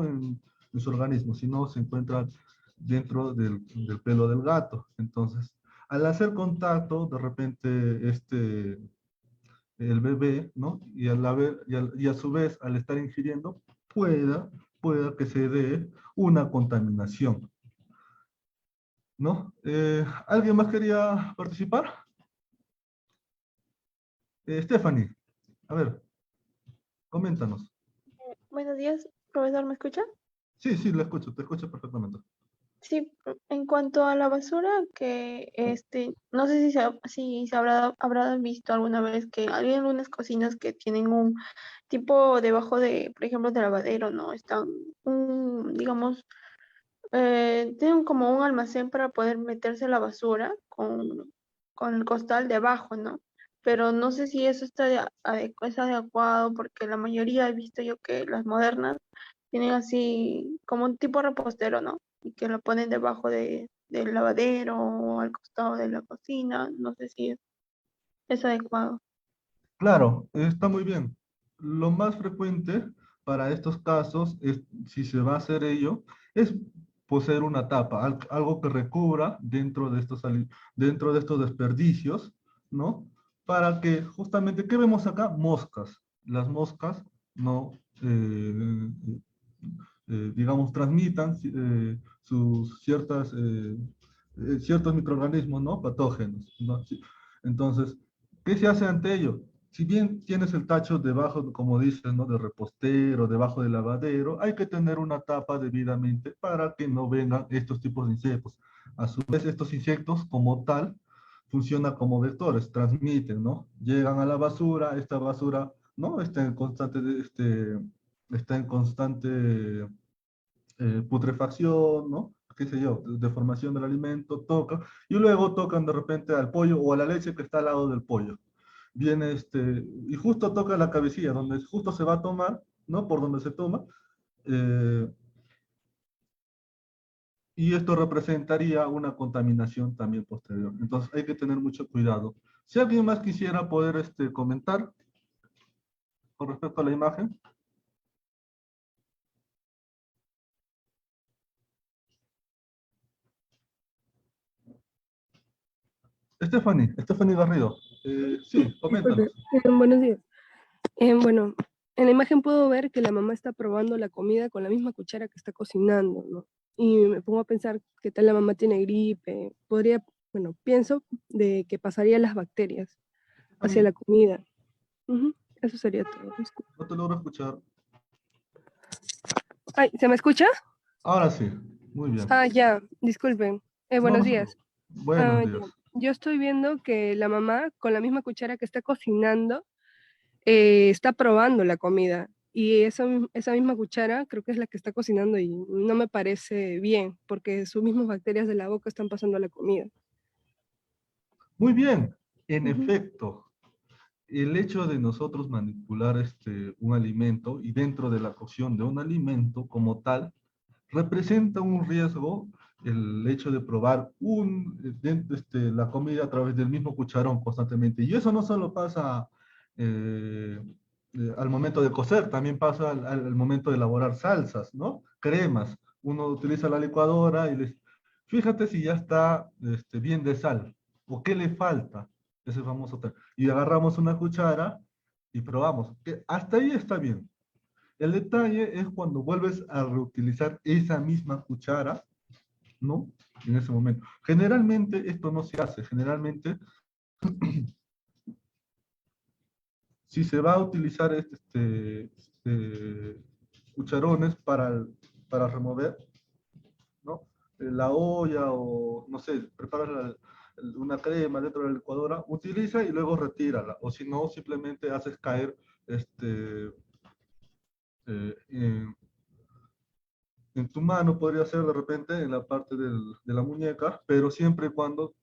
en su organismo, sino se encuentra dentro del pelo del gato. Entonces, al hacer contacto, de repente el bebé, ¿no? Y a su vez, al estar ingiriendo, pueda que se dé una contaminación, ¿no? ¿Alguien más quería participar? Stephanie, a ver, coméntanos. Buenos días, profesor, ¿me escucha? Sí, sí, te escucho perfectamente. Sí, en cuanto a la basura, que no sé si se habrán visto alguna vez que hay algunas cocinas que tienen un tipo debajo de, por ejemplo, de lavadero, ¿no? Están digamos, tienen como un almacén para poder meterse la basura con el costal debajo, ¿no? Pero no sé si eso es adecuado porque la mayoría he visto yo que las modernas tienen así como un tipo repostero, ¿no? Y que lo ponen debajo del lavadero o al costado de la cocina. No sé si es adecuado. Claro, está muy bien. Lo más frecuente para estos casos, es, si se va a hacer ello, es poseer una tapa, algo que recubra dentro de estos desperdicios, ¿no? Para que justamente, ¿qué vemos acá? Moscas. Las moscas no, digamos, transmitan ciertos microorganismos, ¿no? Patógenos, ¿no? Sí. Entonces, ¿qué se hace ante ello? Si bien tienes el tacho debajo, como dices, ¿no? De repostero, debajo del lavadero, hay que tener una tapa debidamente para que no vengan estos tipos de insectos. A su vez, estos insectos como tal funcionan como vectores, transmiten, ¿no? Llegan a la basura, esta basura, ¿no? Está en constante putrefacción, ¿no? Qué sé yo, deformación del alimento, toca, y luego tocan de repente al pollo o a la leche que está al lado del pollo. Viene y justo toca la cabecilla, donde justo se va a tomar, ¿no? Por donde se toma, eh, y esto representaría una contaminación también posterior. Entonces hay que tener mucho cuidado. Si alguien más quisiera poder comentar con respecto a la imagen. Stephanie Garrido. Sí, Disculpe, coméntanos. buenos días. Bueno, en la imagen puedo ver que la mamá está probando la comida con la misma cuchara que está cocinando, ¿no? Y me pongo a pensar qué tal la mamá tiene gripe. Bueno, pienso de que pasaría las bacterias hacia Stephanie, la comida. Ujú, eso sería todo. Disculpe. no te logro escuchar. Ay, ¿se me escucha? Ahora sí, muy bien. Ah, ya, disculpen. No, Buenos no se días. preocupe. Buenos Ah, ya. días. Yo estoy viendo que la mamá con la misma cuchara que está cocinando está probando la comida y esa misma cuchara creo que es la que está cocinando y no me parece bien porque sus mismas bacterias de la boca están pasando a la comida. Muy bien. En Ujú. efecto, el hecho de nosotros manipular un alimento y dentro de la cocción de un alimento como tal, representa un riesgo el hecho de probar la comida a través del mismo cucharón constantemente. Y eso no solo pasa eh, al momento de cocer, también pasa al momento de elaborar salsas, ¿no? Cremas. Uno utiliza la licuadora y fíjate si ya está bien de sal o qué le falta, ese famoso tema. Y agarramos una cuchara y probamos. Que hasta ahí está bien. El detalle es cuando vuelves a reutilizar esa misma cuchara, ¿no? En ese momento. Generalmente esto no se hace. Generalmente, si se va a utilizar cucharones para remover, ¿no? La olla o, no sé, preparas una crema dentro de la licuadora, utiliza y luego retírala. O si no, simplemente haces caer eh, en, en tu mano, podría ser de repente en la parte de la muñeca, pero siempre y cuando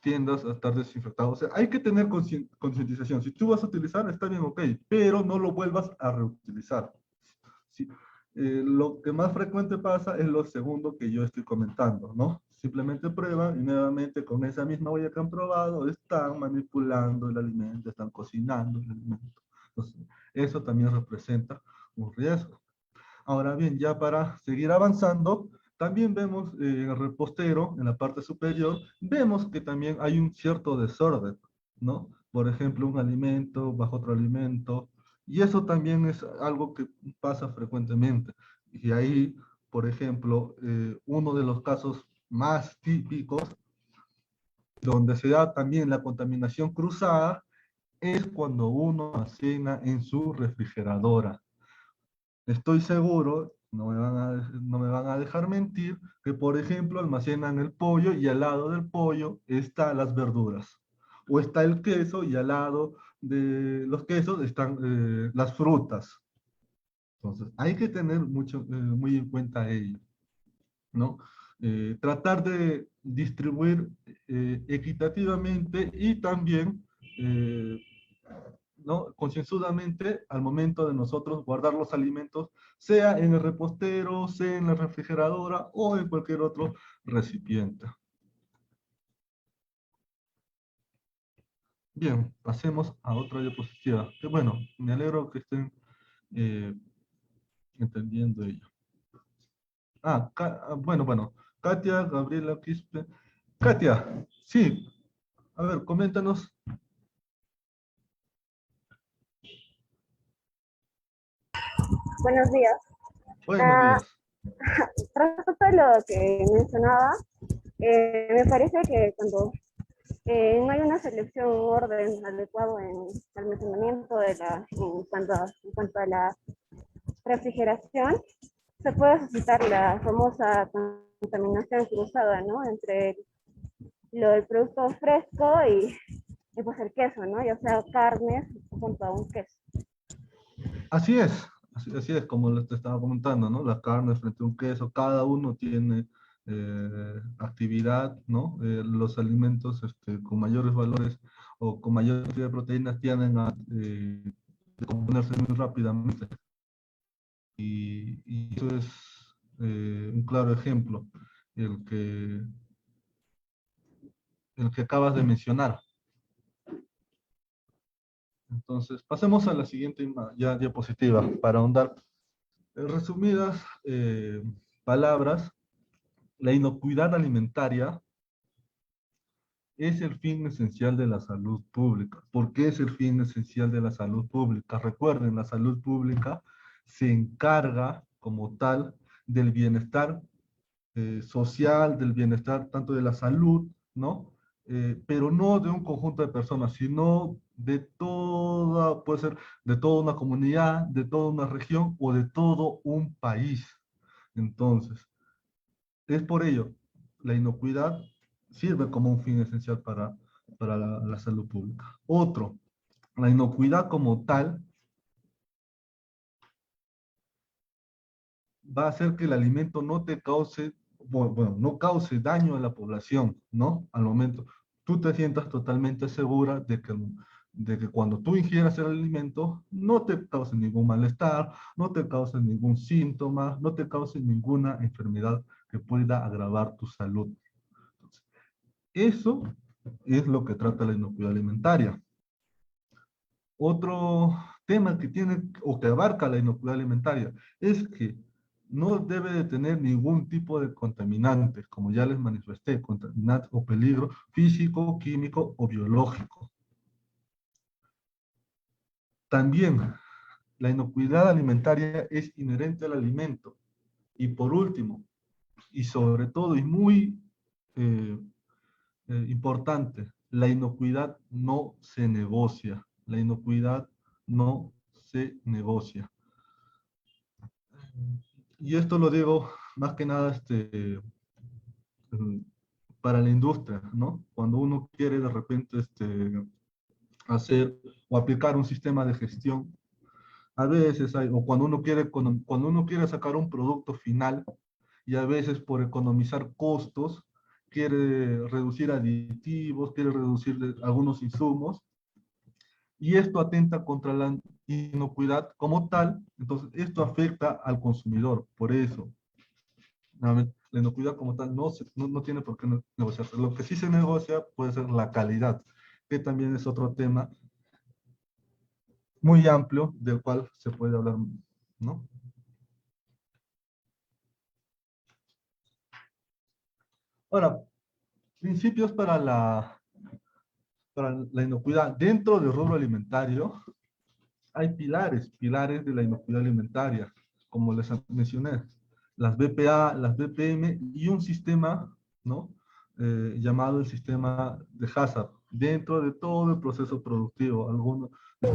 tiendas a estar desinfectado. O sea, hay que tener concientización. Si tú vas a utilizar, está bien, ok, pero no lo vuelvas a reutilizar. Sí. Lo que más frecuente pasa es lo segundo que yo estoy comentando, ¿no? Simplemente prueban y nuevamente con esa misma olla que han probado, están manipulando el alimento, están cocinando el alimento. Entonces, eso también representa un riesgo. Ahora bien, ya para seguir avanzando, también vemos en el repostero, en la parte superior, vemos que también hay un cierto desorden, ¿no? Por ejemplo, un alimento bajo otro alimento, y eso también es algo que pasa frecuentemente. Y ahí, por ejemplo, uno de los casos más típicos, donde se da también la contaminación cruzada, es cuando uno almacena en su refrigeradora. Estoy seguro, no me van a dejar mentir, que por ejemplo almacenan el pollo y al lado del pollo están las verduras. O está el queso y al lado de los quesos están las frutas. Entonces, hay que tener mucho, muy en cuenta ello, ¿no? Tratar de distribuir equitativamente y también, ¿no? Concienzudamente al momento de nosotros guardar los alimentos, sea en el repostero, sea en la refrigeradora o en cualquier otro recipiente. Bien, pasemos a otra diapositiva. Que bueno, me alegro que estén eh, entendiendo ello. Bueno, Katia, Gabriela, Quispe. Katia, sí, a ver, coméntanos. Buenos días. Buenos Ah, días. respecto a lo que mencionaba, me parece que cuando no hay una selección, un orden adecuado en el almacenamiento en cuanto a la refrigeración, se puede suscitar la famosa contaminación cruzada, ¿no? Entre el producto fresco y pues el queso, ¿no? Ya sea carnes junto a un queso. Así es, así es como les te estaba comentando, ¿no? La carne frente a un queso, cada uno tiene actividad, ¿no? Los alimentos con mayores valores o con mayor cantidad de proteínas tienden a componerse muy rápidamente. Y eso es un claro ejemplo, el que, el que acabas de mencionar. Entonces, pasemos a la siguiente diapositiva para ahondar. En resumidas palabras, la inocuidad alimentaria es el fin esencial de la salud pública. ¿Por qué es el fin esencial de la salud pública? Recuerden, la salud pública se encarga como tal del bienestar social, del bienestar tanto de la salud, ¿no? Pero no de un conjunto de personas, sino de toda, puede ser de toda una comunidad, de toda una región o de todo un país. Entonces, es por ello, la inocuidad sirve como un fin esencial para la salud pública. Otro, la inocuidad como tal va a hacer que el alimento no te cause, bueno, no cause daño a la población, ¿no? Al momento, tú te sientas totalmente segura de que cuando tú ingieras el alimento, no te cause ningún malestar, no te cause ningún síntoma, no te cause ninguna enfermedad que pueda agravar tu salud. Entonces, eso es lo que trata la inocuidad alimentaria. Otro tema que tiene o que abarca la inocuidad alimentaria es que no debe de tener ningún tipo de contaminante, como ya les manifesté, contaminante o peligro físico, químico o biológico. También, la inocuidad alimentaria es inherente al alimento. Y por último, y sobre todo, y muy eh, importante, la inocuidad no se negocia. La inocuidad no se negocia. Y esto lo digo más que nada para la industria, ¿no? Cuando uno quiere de repente hacer o aplicar un sistema de gestión, a veces hay, o cuando uno quiere sacar un producto final y a veces por economizar costos, quiere reducir aditivos, quiere reducir algunos insumos, y esto atenta contra la inocuidad como tal, entonces esto afecta al consumidor. Por eso, nuevamente, la inocuidad como tal no tiene por qué negociarse. Lo que sí se negocia puede ser la calidad, que también es otro tema muy amplio del cual se puede hablar, ¿no? Ahora, principios para la inocuidad. Dentro del rubro alimentario hay pilares de la inocuidad alimentaria, como les mencioné, las BPA, las BPM y un sistema, ¿no? Llamado el sistema de Hazard, dentro de todo el proceso productivo. Algunos de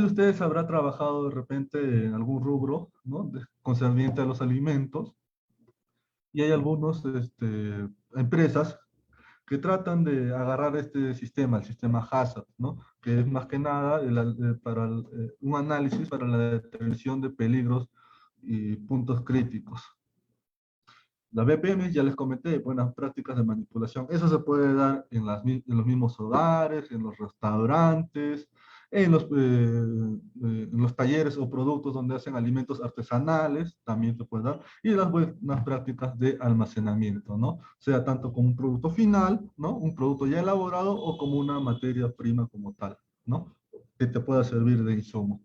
ustedes habrá trabajado de repente en algún rubro, ¿no? Concerniente a los alimentos, y hay algunas empresas que tratan de agarrar este sistema, el sistema HACCP, ¿no? Que es más que nada un análisis para la detección de peligros y puntos críticos. La BPM, ya les comenté, buenas prácticas de manipulación. Eso se puede dar en los mismos hogares, en los restaurantes, en los talleres o productos donde hacen alimentos artesanales, también se puede dar, y las buenas prácticas de almacenamiento, ¿no? Sea tanto como un producto final, ¿no? Un producto ya elaborado o como una materia prima como tal, ¿no? Que te pueda servir de insumo.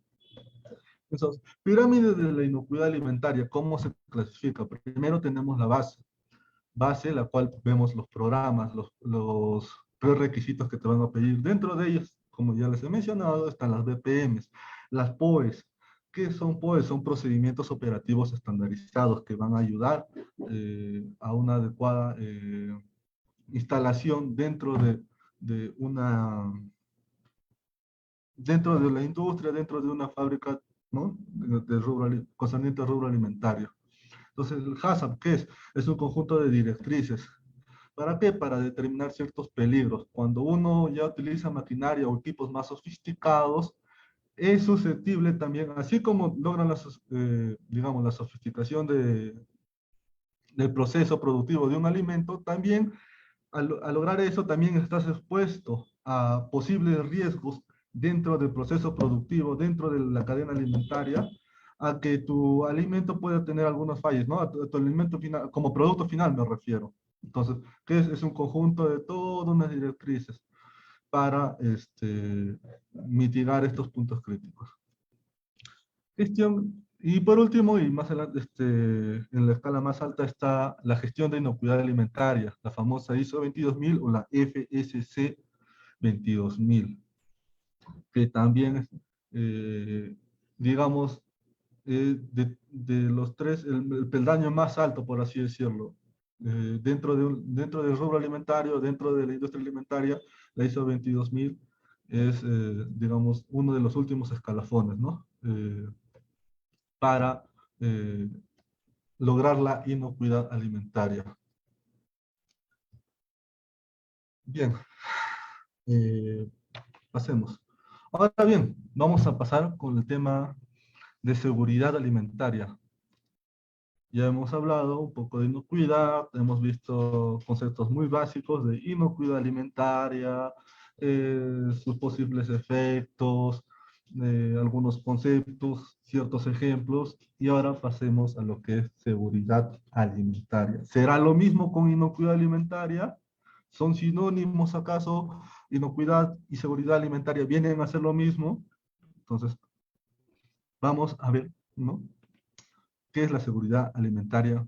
Entonces, pirámide de la inocuidad alimentaria, ¿cómo se clasifica? Primero tenemos la base, la cual vemos los programas, los prerequisitos que te van a pedir. Dentro de ellos, como ya les he mencionado, están las BPMs, las POEs. ¿Qué son POEs? Son procedimientos operativos estandarizados que van a ayudar a una adecuada instalación de una dentro de la industria, dentro de una fábrica, ¿no? Concerniente al rubro alimentario. Entonces, el HACCP, ¿qué es? Es un conjunto de directrices. ¿Para qué? Para determinar ciertos peligros. Cuando uno ya utiliza maquinaria o equipos más sofisticados, es susceptible también, así como logran digamos, la sofisticación del proceso productivo de un alimento, también al lograr eso también estás expuesto a posibles riesgos dentro del proceso productivo, dentro de la cadena alimentaria, a que tu alimento pueda tener algunas fallas, ¿no? A tu alimento final, como producto final me refiero. Entonces, ¿qué es? Es un conjunto de todas unas directrices para mitigar estos puntos críticos. Gestión, y por último, y más adelante, en la escala más alta está la gestión de inocuidad alimentaria, la famosa ISO 22000 o la FSC 22000, que también, digamos, de los tres, el peldaño más alto, por así decirlo, dentro del rubro alimentario, dentro de la industria alimentaria, la ISO 22000 es, digamos, uno de los últimos escalafones, ¿no? Para lograr la inocuidad alimentaria. Bien, pasemos. Ahora bien, vamos a pasar con el tema de seguridad alimentaria. Ya hemos hablado un poco de inocuidad, hemos visto conceptos muy básicos de inocuidad alimentaria, sus posibles efectos, algunos conceptos, ciertos ejemplos, y ahora pasemos a lo que es seguridad alimentaria. ¿Será lo mismo con inocuidad alimentaria? ¿Son sinónimos acaso? ¿Inocuidad y seguridad alimentaria vienen a ser lo mismo? Entonces, vamos a ver, ¿no? ¿Qué es la seguridad alimentaria?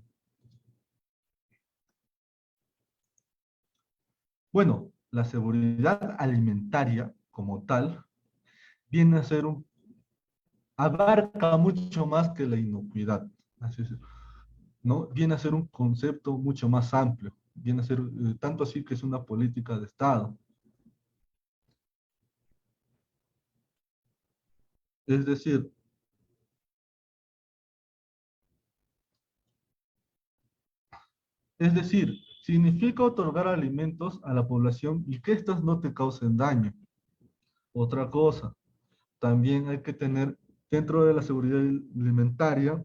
Bueno, la seguridad alimentaria como tal viene a ser abarca mucho más que la inocuidad, así es, ¿no? Viene a ser un concepto mucho más amplio, viene a ser tanto así que es una política de Estado. Es decir, significa otorgar alimentos a la población y que éstas no te causen daño. Otra cosa, también hay que tener dentro de la seguridad alimentaria,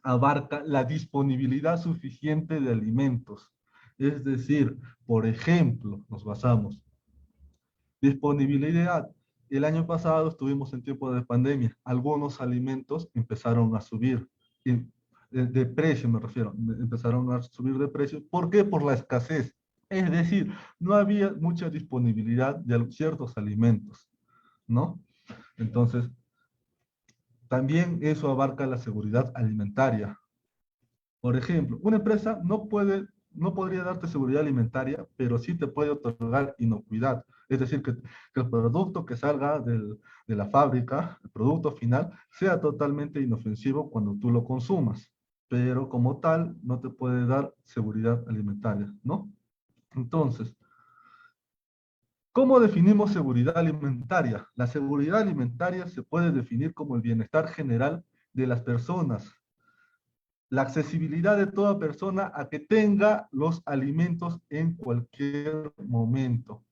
abarca la disponibilidad suficiente de alimentos. Es decir, por ejemplo, nos basamos, disponibilidad. El año pasado estuvimos en tiempo de pandemia. Algunos alimentos empezaron a subir, de precio me refiero, empezaron a subir de precio. ¿Por qué? Por la escasez. Es decir, no había mucha disponibilidad de ciertos alimentos, ¿no? Entonces, también eso abarca la seguridad alimentaria. Por ejemplo, una empresa no podría darte seguridad alimentaria, pero sí te puede otorgar inocuidad. Es decir, que el producto que salga de la fábrica, el producto final, sea totalmente inofensivo cuando tú lo consumas. Pero como tal, no te puede dar seguridad alimentaria, ¿no? Entonces, ¿cómo definimos seguridad alimentaria? La seguridad alimentaria se puede definir como el bienestar general de las personas la accesibilidad de toda persona a que tenga los alimentos en cualquier momento.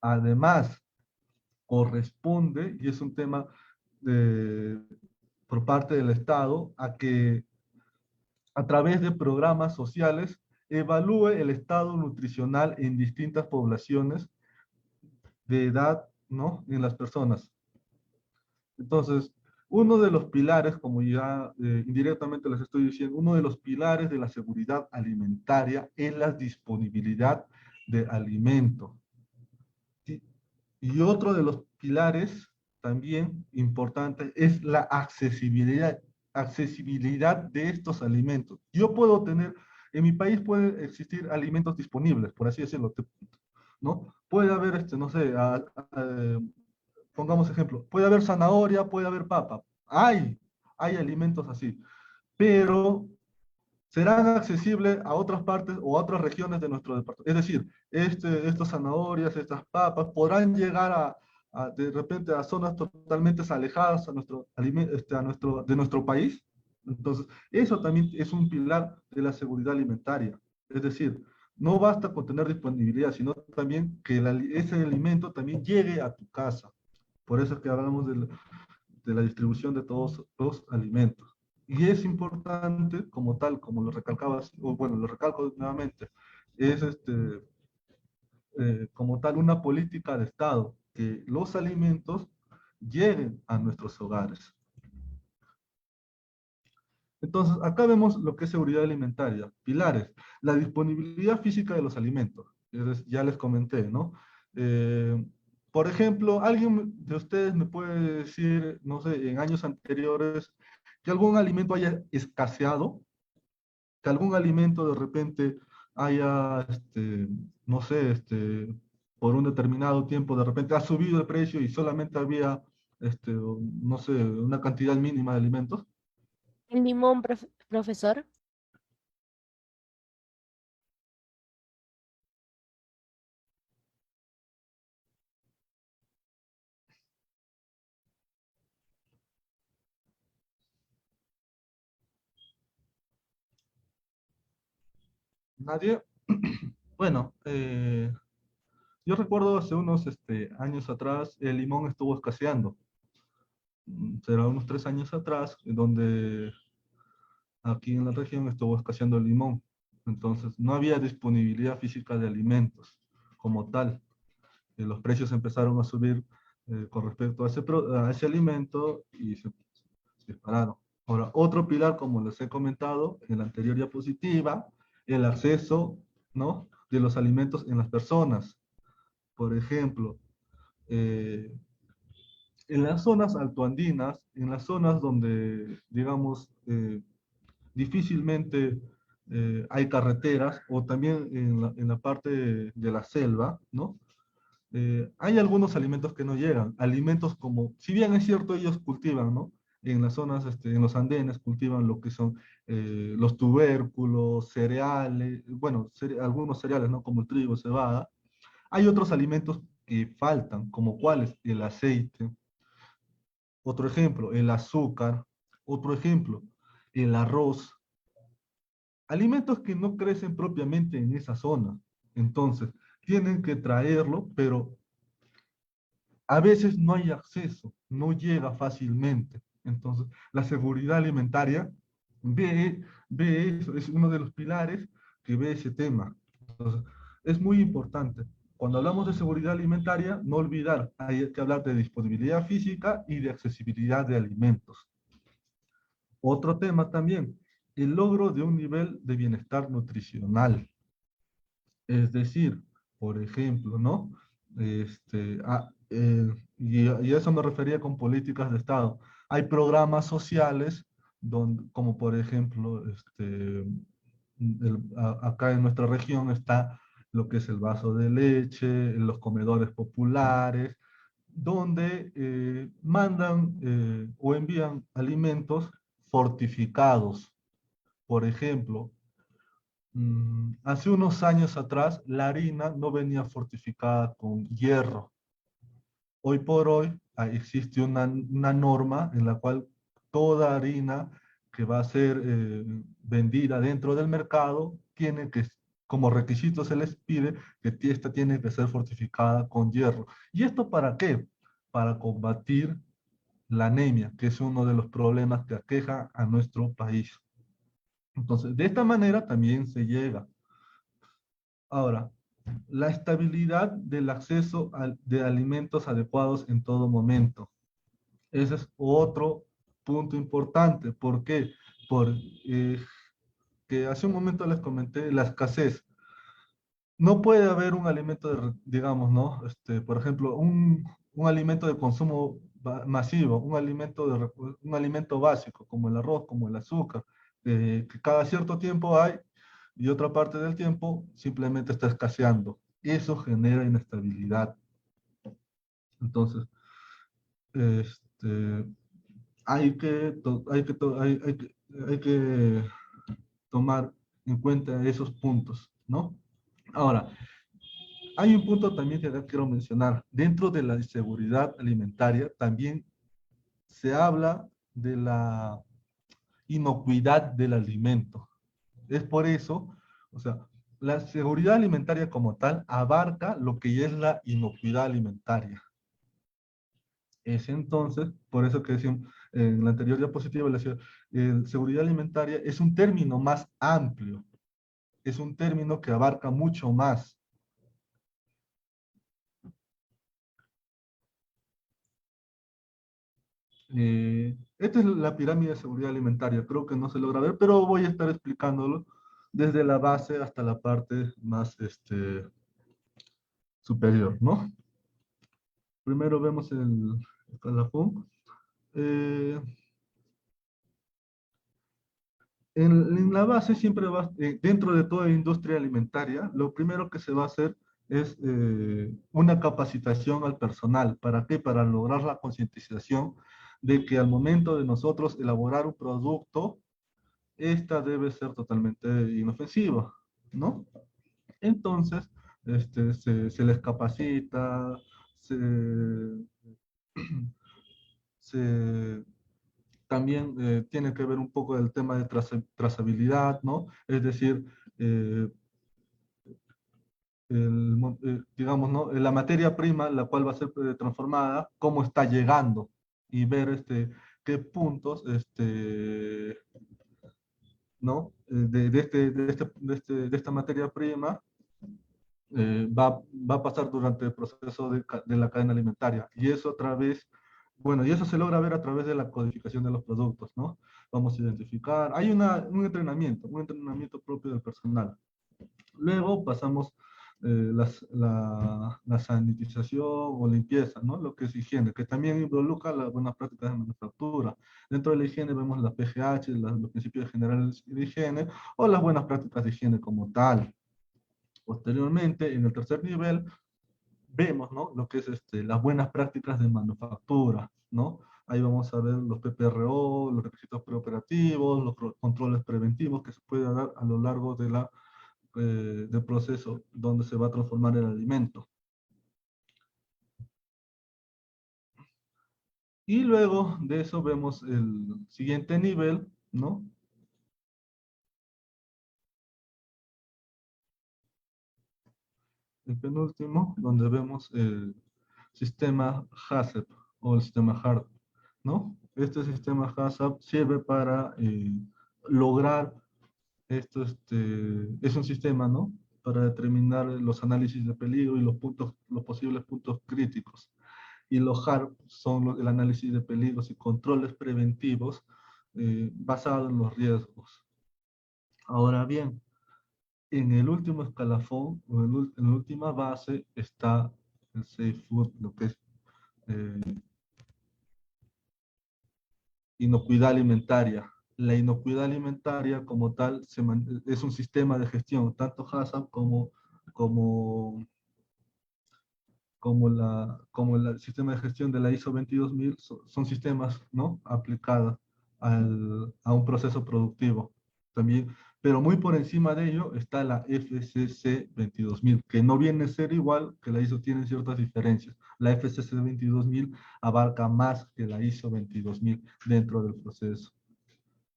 Además, corresponde, y es un tema por parte del Estado, a que a través de programas sociales evalúe el estado nutricional en distintas poblaciones de edad, ¿no? En las personas. Entonces, uno de los pilares, como ya indirectamente les estoy diciendo, uno de los pilares de la seguridad alimentaria es la disponibilidad de alimento. ¿Sí? Y otro de los pilares también importante es la accesibilidad de estos alimentos. Yo puedo tener, en mi país puede existir alimentos disponibles, por así decirlo, ¿no? Puede haber, no sé, pongamos ejemplo, puede haber zanahoria, puede haber papa. Hay alimentos así, pero serán accesibles a otras partes o a otras regiones de nuestro departamento. Es decir, estas zanahorias, estas papas, podrán llegar de repente a zonas totalmente alejadas de nuestro país. Entonces, eso también es un pilar de la seguridad alimentaria. Es decir, no basta con tener disponibilidad, sino también que ese alimento también llegue a tu casa. Por eso es que hablamos de la distribución de todos los alimentos. Y es importante, como tal, como lo recalcabas, o bueno, lo recalco nuevamente, es como tal una política de Estado, que los alimentos lleguen a nuestros hogares. Entonces, acá vemos lo que es seguridad alimentaria. Pilares, la disponibilidad física de los alimentos. Ya les comenté, ¿no? Por ejemplo, alguien de ustedes me puede decir, no sé, en años anteriores, que algún alimento haya escaseado, que algún alimento de repente haya, no sé, por un determinado tiempo, de repente ha subido el precio y solamente había, no sé, una cantidad mínima de alimentos. El limón, profesor. ¿Nadie? Bueno, yo recuerdo hace unos años atrás, el limón estuvo escaseando. Será unos 3 años atrás, donde aquí en la región estuvo escaseando el limón. Entonces, no había disponibilidad física de alimentos como tal. Los precios empezaron a subir con respecto a ese alimento y se dispararon. Ahora, otro pilar, como les he comentado en la anterior diapositiva, el acceso, ¿no?, de los alimentos en las personas. Por ejemplo, eh, en las zonas altoandinas, en las zonas donde, digamos, difícilmente hay carreteras, o también en la parte de la selva, ¿no? Hay algunos alimentos que no llegan, alimentos como, si bien es cierto, ellos cultivan, ¿no? En las zonas, en los andenes cultivan lo que son los tubérculos, cereales, bueno, algunos cereales, ¿no? Como el trigo, cebada. Hay otros alimentos que faltan, como cuáles, el aceite, otro ejemplo, el azúcar, otro ejemplo, el arroz, alimentos que no crecen propiamente en esa zona. Entonces, tienen que traerlo, pero a veces no hay acceso, no llega fácilmente. Entonces, la seguridad alimentaria ve eso, es uno de los pilares que ve ese tema. Entonces, es muy importante. Cuando hablamos de seguridad alimentaria, no olvidar, hay que hablar de disponibilidad física y de accesibilidad de alimentos. Otro tema también, el logro de un nivel de bienestar nutricional. Es decir, por ejemplo, ¿no? Y a eso me refería con políticas de Estado. Hay programas sociales, como por ejemplo, acá en nuestra región está lo que es el vaso de leche, los comedores populares, donde mandan o envían alimentos fortificados. Por ejemplo, hace unos años atrás, la harina no venía fortificada con hierro. Hoy por hoy existe una norma en la cual toda harina que va a ser vendida dentro del mercado, tiene que, como requisito se les pide que esta tiene que ser fortificada con hierro. ¿Y esto para qué? Para combatir la anemia, que es uno de los problemas que aqueja a nuestro país. Entonces, de esta manera también se llega. Ahora, la estabilidad del acceso de alimentos adecuados en todo momento. Ese es otro punto importante. ¿Por qué? Porque hace un momento les comenté la escasez. No puede haber un alimento, digamos, ¿no? Por ejemplo, un alimento de consumo masivo, un alimento básico, como el arroz, como el azúcar, que cada cierto tiempo hay y otra parte del tiempo simplemente está escaseando. Eso genera inestabilidad. Entonces, este, hay que tomar en cuenta esos puntos, ¿no? Ahora, hay un punto también que quiero mencionar. Dentro de la inseguridad alimentaria también se habla de la inocuidad del alimento. Es por eso, o sea, la seguridad alimentaria como tal abarca lo que ya es la inocuidad alimentaria. Es entonces, por eso que decíamos en la anterior diapositiva, seguridad alimentaria es un término más amplio, es un término que abarca mucho más. Esta es la pirámide de seguridad alimentaria, creo que no se logra ver, pero voy a estar explicándolo desde la base hasta la parte más superior, ¿no? Primero vemos el escalafón. Eh, en la base siempre va, dentro de toda industria alimentaria, lo primero que se va a hacer es una capacitación al personal. ¿Para qué? Para lograr la concientización de que al momento de nosotros elaborar un producto, esta debe ser totalmente inofensiva, ¿no? Entonces, se les capacita, se, se también tiene que ver un poco el tema de trazabilidad, ¿no? Es decir, eh, digamos, ¿no? La materia prima, la cual va a ser transformada, cómo está llegando y ver qué puntos, ¿no? De esta materia prima va a pasar durante el proceso de la cadena alimentaria. Y eso a través, bueno, y eso se logra ver a través de la codificación de los productos, ¿no? Vamos a identificar, hay un entrenamiento propio del personal. Luego pasamos la sanitización o limpieza, ¿no? Lo que es higiene, que también involucra las buenas prácticas de manufactura. Dentro de la higiene vemos las PGH, los principios generales de higiene, o las buenas prácticas de higiene como tal. Posteriormente, en el tercer nivel, vemos, ¿no? Lo que es las buenas prácticas de manufactura, ¿no? Ahí vamos a ver los PPRO, los requisitos preoperativos, los controles preventivos que se pueden dar a lo largo del proceso donde se va a transformar el alimento. Y luego de eso vemos el siguiente nivel, ¿no? El penúltimo, donde vemos el sistema HACCP o el sistema HARP, ¿no? Este sistema HACCP sirve para lograr esto, es un sistema, ¿no? Para determinar los análisis de peligro y los posibles puntos críticos. Y los HARP son el análisis de peligros y controles preventivos basados en los riesgos. Ahora bien, en el último escalafón, o en la última base, está el Safe Food, lo que es inocuidad alimentaria. La inocuidad alimentaria como tal es un sistema de gestión, tanto HACCP como el sistema de gestión de la ISO 22000 son sistemas, ¿no? Aplicados a un proceso productivo. También, pero muy por encima de ello está la FCC 22000, que no viene a ser igual que la ISO, tiene ciertas diferencias. La FCC 22000 abarca más que la ISO 22000 dentro del proceso.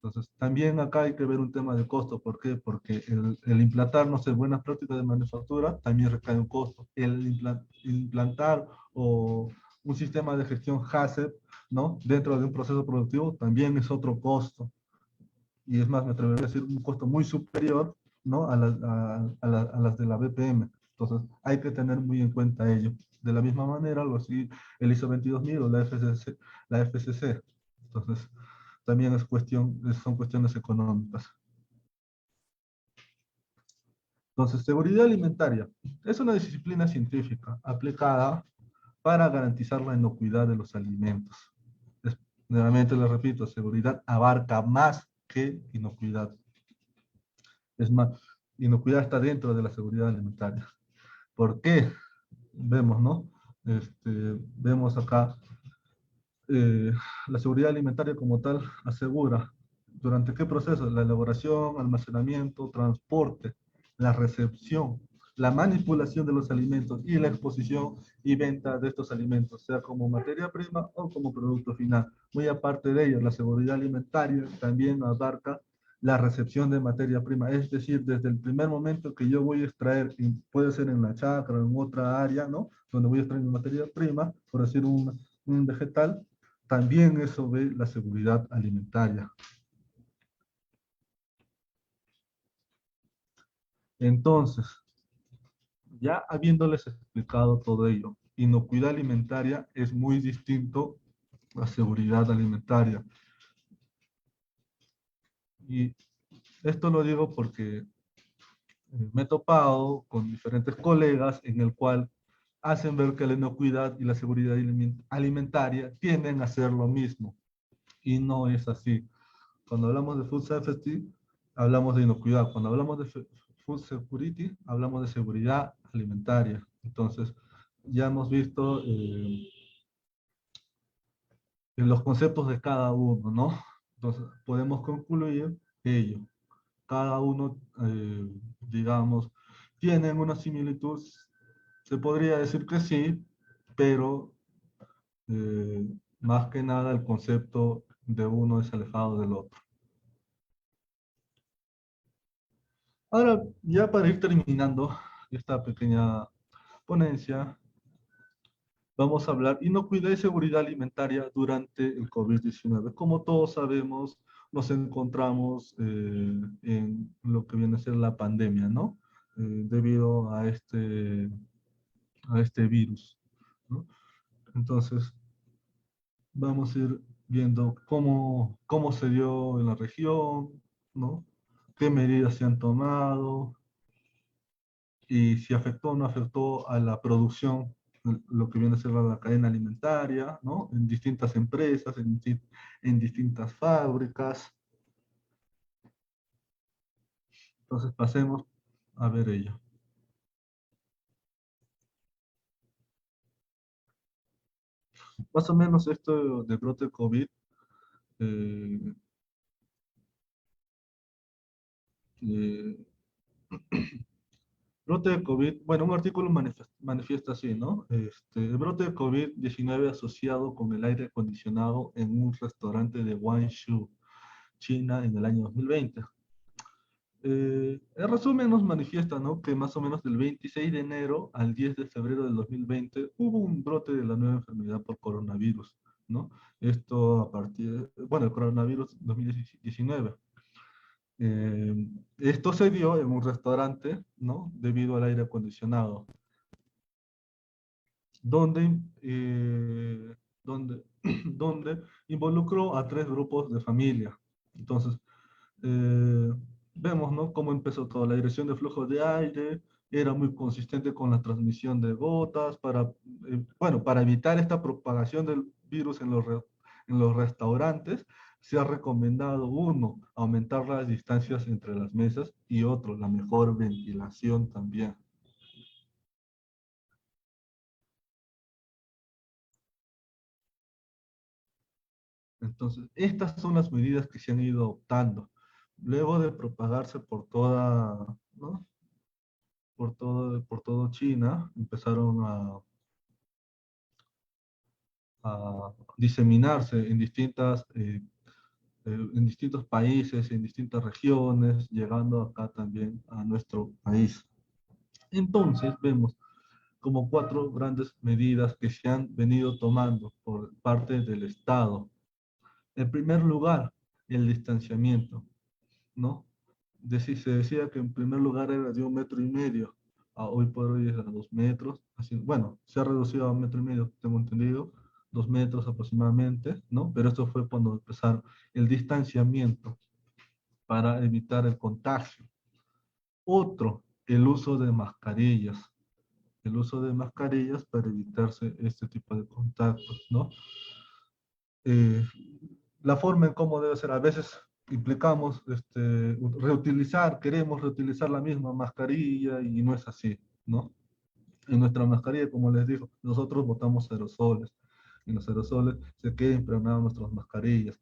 Entonces, también acá hay que ver un tema de costo. ¿Por qué? Porque el implantar, no sé, buenas prácticas de manufactura también recae un costo. El implantar o un sistema de gestión HACCP, ¿no? Dentro de un proceso productivo también es otro costo. Y es más, me atrevería a decir un costo muy superior, ¿no? A las de la BPM. Entonces, hay que tener muy en cuenta ello. De la misma manera, algo así, el ISO 22000 o la FCC, la FCC. Entonces, también son cuestiones económicas. Entonces, seguridad alimentaria es una disciplina científica aplicada para garantizar la inocuidad de los alimentos. Nuevamente les repito, seguridad abarca más que inocuidad. Es más, inocuidad está dentro de la seguridad alimentaria. ¿Por qué? Vemos, ¿no? Vemos acá eh, la seguridad alimentaria como tal asegura durante qué proceso: la elaboración, almacenamiento, transporte, la recepción, la manipulación de los alimentos y la exposición y venta de estos alimentos, sea como materia prima o como producto final. Muy aparte de ello, la seguridad alimentaria también abarca la recepción de materia prima, es decir, desde el primer momento que yo voy a extraer, puede ser en la chacra o en otra área, ¿no? Donde voy a extraer mi materia prima, por decir un vegetal, también eso ve la seguridad alimentaria. Entonces, ya habiéndoles explicado todo ello, inocuidad alimentaria es muy distinto a seguridad alimentaria. Y esto lo digo porque me he topado con diferentes colegas en el cual hacen ver que la inocuidad y la seguridad alimentaria tienden a ser lo mismo. Y no es así. Cuando hablamos de food safety, hablamos de inocuidad. Cuando hablamos de food security, hablamos de seguridad alimentaria. Entonces, ya hemos visto los conceptos de cada uno, ¿no? Entonces, podemos concluir ello. Cada uno, digamos, tienen una similitud. Se podría decir que sí, pero más que nada el concepto de uno es alejado del otro. Ahora, ya para ir terminando esta pequeña ponencia, vamos a hablar inocuidad y seguridad alimentaria durante el COVID-19. Como todos sabemos, nos encontramos en lo que viene a ser la pandemia, ¿no? Debido a este virus, ¿no? Entonces, vamos a ir viendo cómo se dio en la región, ¿no? ¿Qué medidas se han tomado? Y si afectó o no afectó a la producción, lo que viene a ser la cadena alimentaria, ¿no? En distintas empresas, en distintas fábricas. Entonces pasemos a ver ello. Más o menos esto de brote COVID, eh, eh, brote de COVID, bueno, un artículo manifiesta así, ¿no? El brote de COVID-19 asociado con el aire acondicionado en un restaurante de Guangzhou, China, en el año 2020. En resumen nos manifiesta, ¿no?, que más o menos del 26 de enero al 10 de febrero del 2020 hubo un brote de la nueva enfermedad por coronavirus, ¿no? Esto a partir, bueno, el coronavirus 2019. Esto se dio en un restaurante, ¿no?, debido al aire acondicionado, donde, donde, donde involucró a 3 grupos de familia. Entonces, eh, vemos, ¿no?, cómo empezó todo. La dirección de flujo de aire era muy consistente con la transmisión de gotas bueno, para evitar esta propagación del virus en los restaurantes. Se ha recomendado, uno, aumentar las distancias entre las mesas, y otro, la mejor ventilación también. Entonces, estas son las medidas que se han ido adoptando. Luego de propagarse por toda, ¿no?, por todo China, empezaron a diseminarse en distintas en distintos países, en distintas regiones, llegando acá también a nuestro país. Entonces, vemos como 4 grandes medidas que se han venido tomando por parte del Estado. En primer lugar, el distanciamiento, ¿no? Se decía que en primer lugar era de 1,5 metros, hoy por hoy es a 2 metros, así, bueno, se ha reducido a 1,5 metros, tengo entendido, 2 metros aproximadamente, ¿no? Pero esto fue cuando empezaron el distanciamiento para evitar el contagio. Otro, el uso de mascarillas. El uso de mascarillas para evitarse este tipo de contactos, ¿no? Eh, la forma en cómo debe ser, a veces implicamos reutilizar, queremos reutilizar la misma mascarilla y no es así, ¿no? En nuestra mascarilla, como les digo, nosotros botamos aerosoles. En los aerosoles se queda impregnado nuestras mascarillas.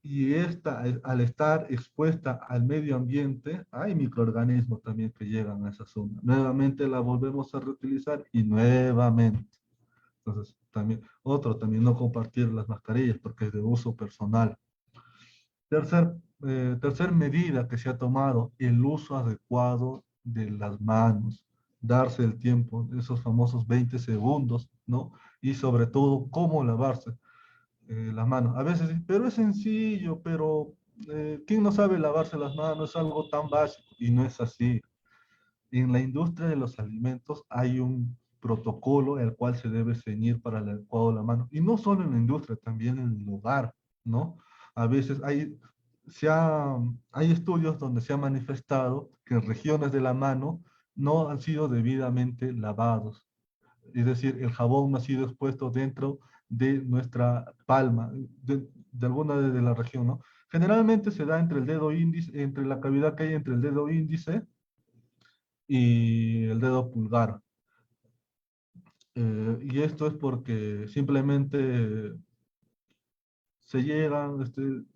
Y esta, al estar expuesta al medio ambiente, hay microorganismos también que llegan a esa zona. Nuevamente la volvemos a reutilizar y nuevamente. Entonces, también no compartir las mascarillas porque es de uso personal. Tercer medida que se ha tomado, el uso adecuado de las manos. Darse el tiempo, esos famosos 20 segundos, ¿no? Y sobre todo, cómo lavarse las manos. A veces, pero es sencillo, pero ¿quién no sabe lavarse las manos? Es algo tan básico y no es así. En la industria de los alimentos hay un protocolo el cual se debe ceñir para el adecuado de la mano. Y no solo en la industria, también en el hogar, ¿no? A veces hay estudios donde se ha manifestado que regiones de la mano no han sido debidamente lavados. Es decir, el jabón no ha sido expuesto dentro de nuestra palma, de alguna de la región, ¿no? Generalmente se da entre el dedo índice, entre la cavidad que hay entre el dedo índice y el dedo pulgar. Y esto es porque simplemente se llegan,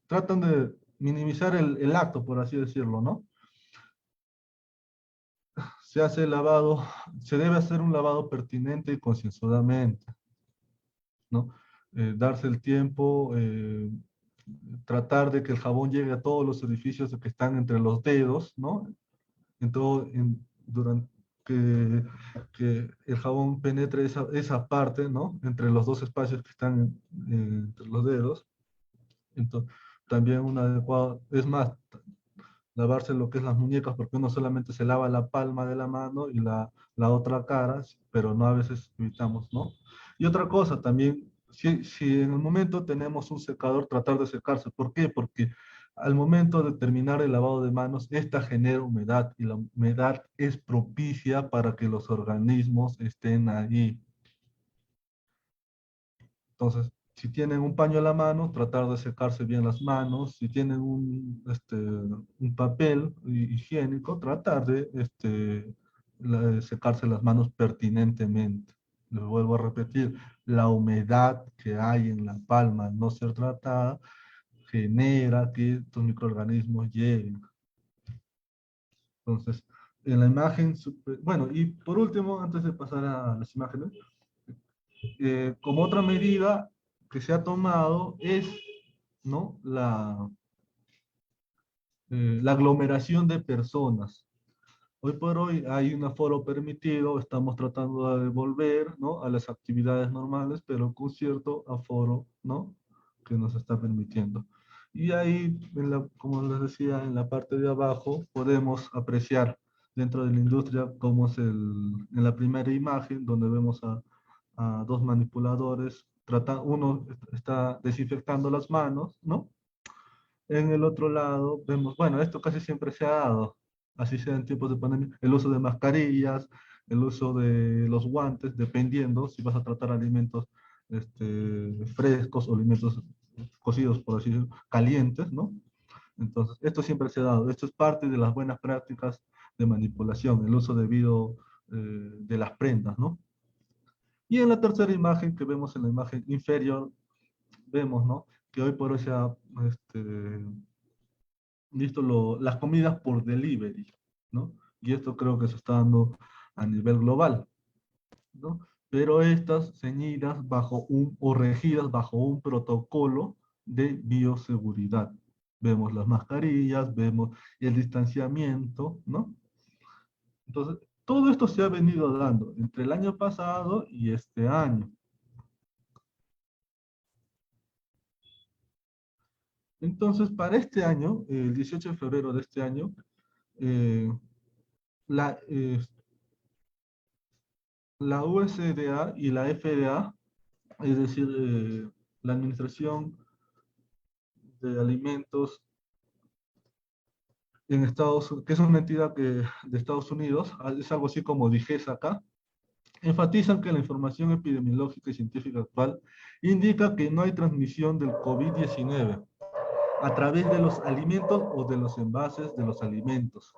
tratan de minimizar el acto, por así decirlo, ¿no? Se hace el lavado, se debe hacer un lavado pertinente y concienzudamente, ¿no? Darse el tiempo, tratar de que el jabón llegue a todos los orificios que están entre los dedos, ¿no? Durante que el jabón penetre esa parte, ¿no? Entre los dos espacios que están entre los dedos. Entonces, también un adecuado, es más, lavarse lo que es las muñecas, porque uno solamente se lava la palma de la mano y la otra cara, pero no a veces evitamos, ¿no? Y otra cosa también, si en el momento tenemos un secador, tratar de secarse. ¿Por qué? Porque al momento de terminar el lavado de manos, esta genera humedad y la humedad es propicia para que los organismos estén ahí. Entonces, si tienen un paño a la mano, tratar de secarse bien las manos. Si tienen un papel higiénico, tratar de secarse las manos pertinentemente. Les vuelvo a repetir, la humedad que hay en la palma al no ser tratada genera que estos microorganismos lleguen. Entonces, en la imagen, bueno, y por último, antes de pasar a las imágenes, como otra medida que se ha tomado es, ¿no? La aglomeración de personas. Hoy por hoy hay un aforo permitido, estamos tratando de volver, ¿no? A las actividades normales, pero con cierto aforo, ¿no? Que nos está permitiendo. Y ahí, como les decía, en la parte de abajo podemos apreciar dentro de la industria cómo es en la primera imagen, donde vemos a dos manipuladores, uno está desinfectando las manos, ¿no? En el otro lado vemos, bueno, esto casi siempre se ha dado, así sea en tiempos de pandemia, el uso de mascarillas, el uso de los guantes, dependiendo si vas a tratar alimentos frescos o alimentos cocidos, por así decirlo, calientes, ¿no? Entonces, esto siempre se ha dado. Esto es parte de las buenas prácticas de manipulación, el uso debido de las prendas, ¿no? Y en la tercera imagen que vemos en la imagen inferior, vemos, ¿no? Que hoy por hoy se ha visto las comidas por delivery, ¿no? Y esto creo que se está dando a nivel global, ¿no? Pero estas ceñidas o regidas bajo un protocolo de bioseguridad. Vemos las mascarillas, vemos el distanciamiento, ¿no? Entonces, todo esto se ha venido dando entre el año pasado y este año. Entonces, para este año, el 18 de febrero de este año, eh, la, eh, la USDA y la FDA, es decir, la Administración de Alimentos en Estados Unidos, que es una entidad de Estados Unidos, es algo así como DIGES acá, enfatizan que la información epidemiológica y científica actual indica que no hay transmisión del COVID-19 a través de los alimentos o de los envases de los alimentos.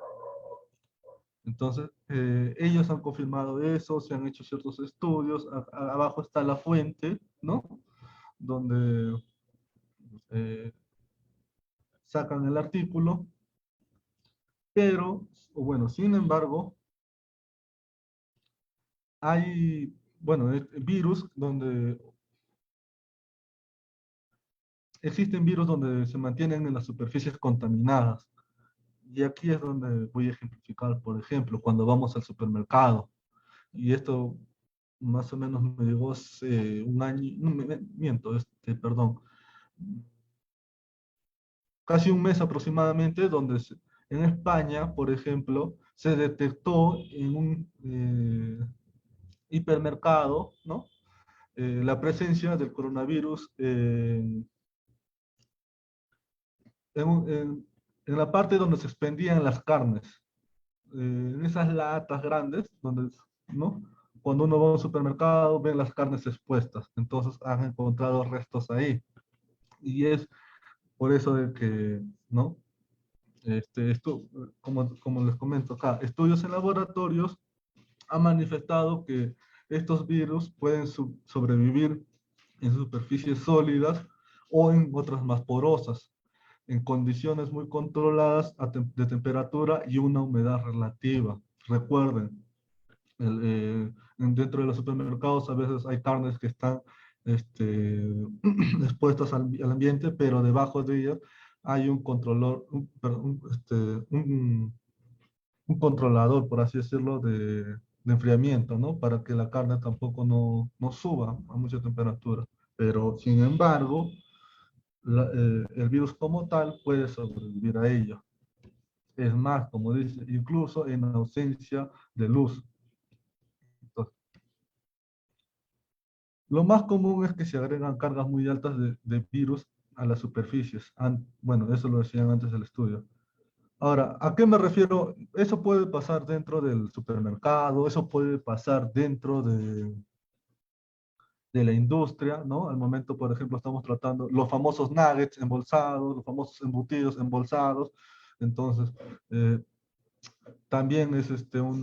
Entonces, ellos han confirmado eso, se han hecho ciertos estudios, abajo está la fuente, ¿no? Donde eh, sacan el artículo, pero, bueno, sin embargo, hay, bueno, virus donde, existen virus donde se mantienen en las superficies contaminadas. Y aquí es donde voy a ejemplificar, por ejemplo, cuando vamos al supermercado. Y esto más o menos me llegó hace un año, no, miento, perdón, casi un mes aproximadamente, donde en España, por ejemplo, se detectó en un hipermercado, ¿no? La presencia del coronavirus en la parte donde se expendían las carnes, en esas latas grandes, donde, ¿no? Cuando uno va a un supermercado, ve las carnes expuestas, entonces han encontrado restos ahí. Y es por eso de que, ¿no? Esto, como les comento acá, estudios en laboratorios han manifestado que estos virus pueden sobrevivir en superficies sólidas o en otras más porosas, en condiciones muy controladas de temperatura y una humedad relativa. Recuerden, dentro de los supermercados a veces hay carnes que están expuestas al ambiente, pero debajo de ellas hay un controlador, un controlador, por así decirlo, de enfriamiento, ¿no? Para que la carne tampoco no suba a mucha temperatura. Pero, sin embargo, el virus como tal puede sobrevivir a ello. Es más, como dice, incluso en ausencia de luz. Entonces, lo más común es que se agregan cargas muy altas de virus a las superficies. Bueno, eso lo decían antes del estudio. Ahora, ¿a qué me refiero? Eso puede pasar dentro del supermercado, eso puede pasar dentro de la industria, ¿no? Al momento, por ejemplo, estamos tratando los famosos nuggets embolsados, los famosos embutidos embolsados. Entonces, también es un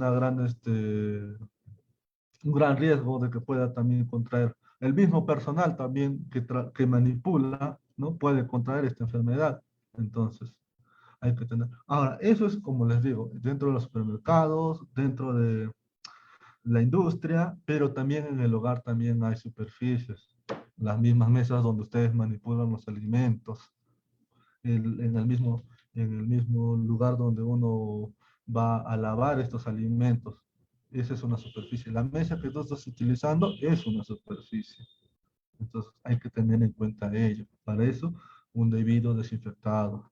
gran riesgo de que pueda también contraer. El mismo personal también que manipula, ¿no? Puede contraer esta enfermedad. Entonces, hay que tener. Ahora, eso es como les digo, dentro de los supermercados, dentro de la industria, pero también en el hogar también hay superficies. Las mismas mesas donde ustedes manipulan los alimentos, en el mismo lugar donde uno va a lavar estos alimentos. Esa es una superficie. La mesa que tú estás utilizando es una superficie. Entonces hay que tener en cuenta ello. Para eso, un debido desinfectado.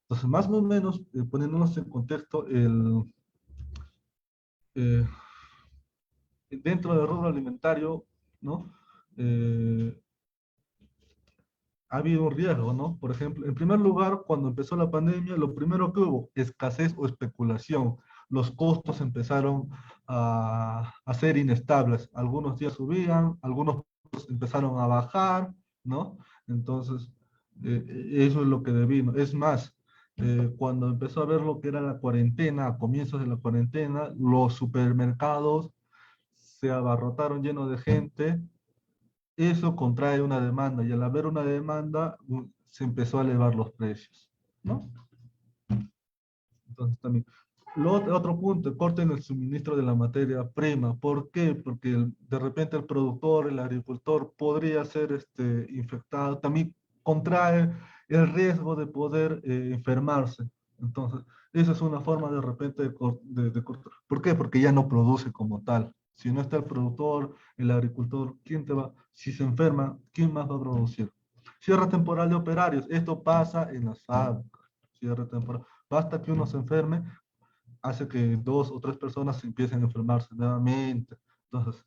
Entonces, más o menos, poniéndonos en contexto, eh, dentro del rubro alimentario, ¿no? Eh, ha habido un riesgo, ¿no? Por ejemplo, en primer lugar, cuando empezó la pandemia, lo primero que hubo, escasez o especulación. Los costos empezaron a ser inestables. Algunos días subían, algunos empezaron a bajar, ¿no? Entonces, eso es lo que devino. Es más, cuando empezó a ver lo que era la cuarentena, a comienzos de la cuarentena, los supermercados se abarrotaron llenos de gente, eso contrae una demanda y al haber una demanda se empezó a elevar los precios, ¿no? Entonces también. Otro punto, corten el suministro de la materia prima. ¿Por qué? Porque de repente el productor, el agricultor podría ser infectado, también contrae el riesgo de poder enfermarse. Entonces, esa es una forma de repente de cortar. ¿Por qué? Porque ya no produce como tal. Si no está el productor, el agricultor, ¿quién te va? Si se enferma, ¿quién más va a producir? Cierre temporal de operarios. Esto pasa en las fábricas. Cierre temporal. Basta que uno se enferme, hace que dos o tres personas empiecen a enfermarse nuevamente. Entonces,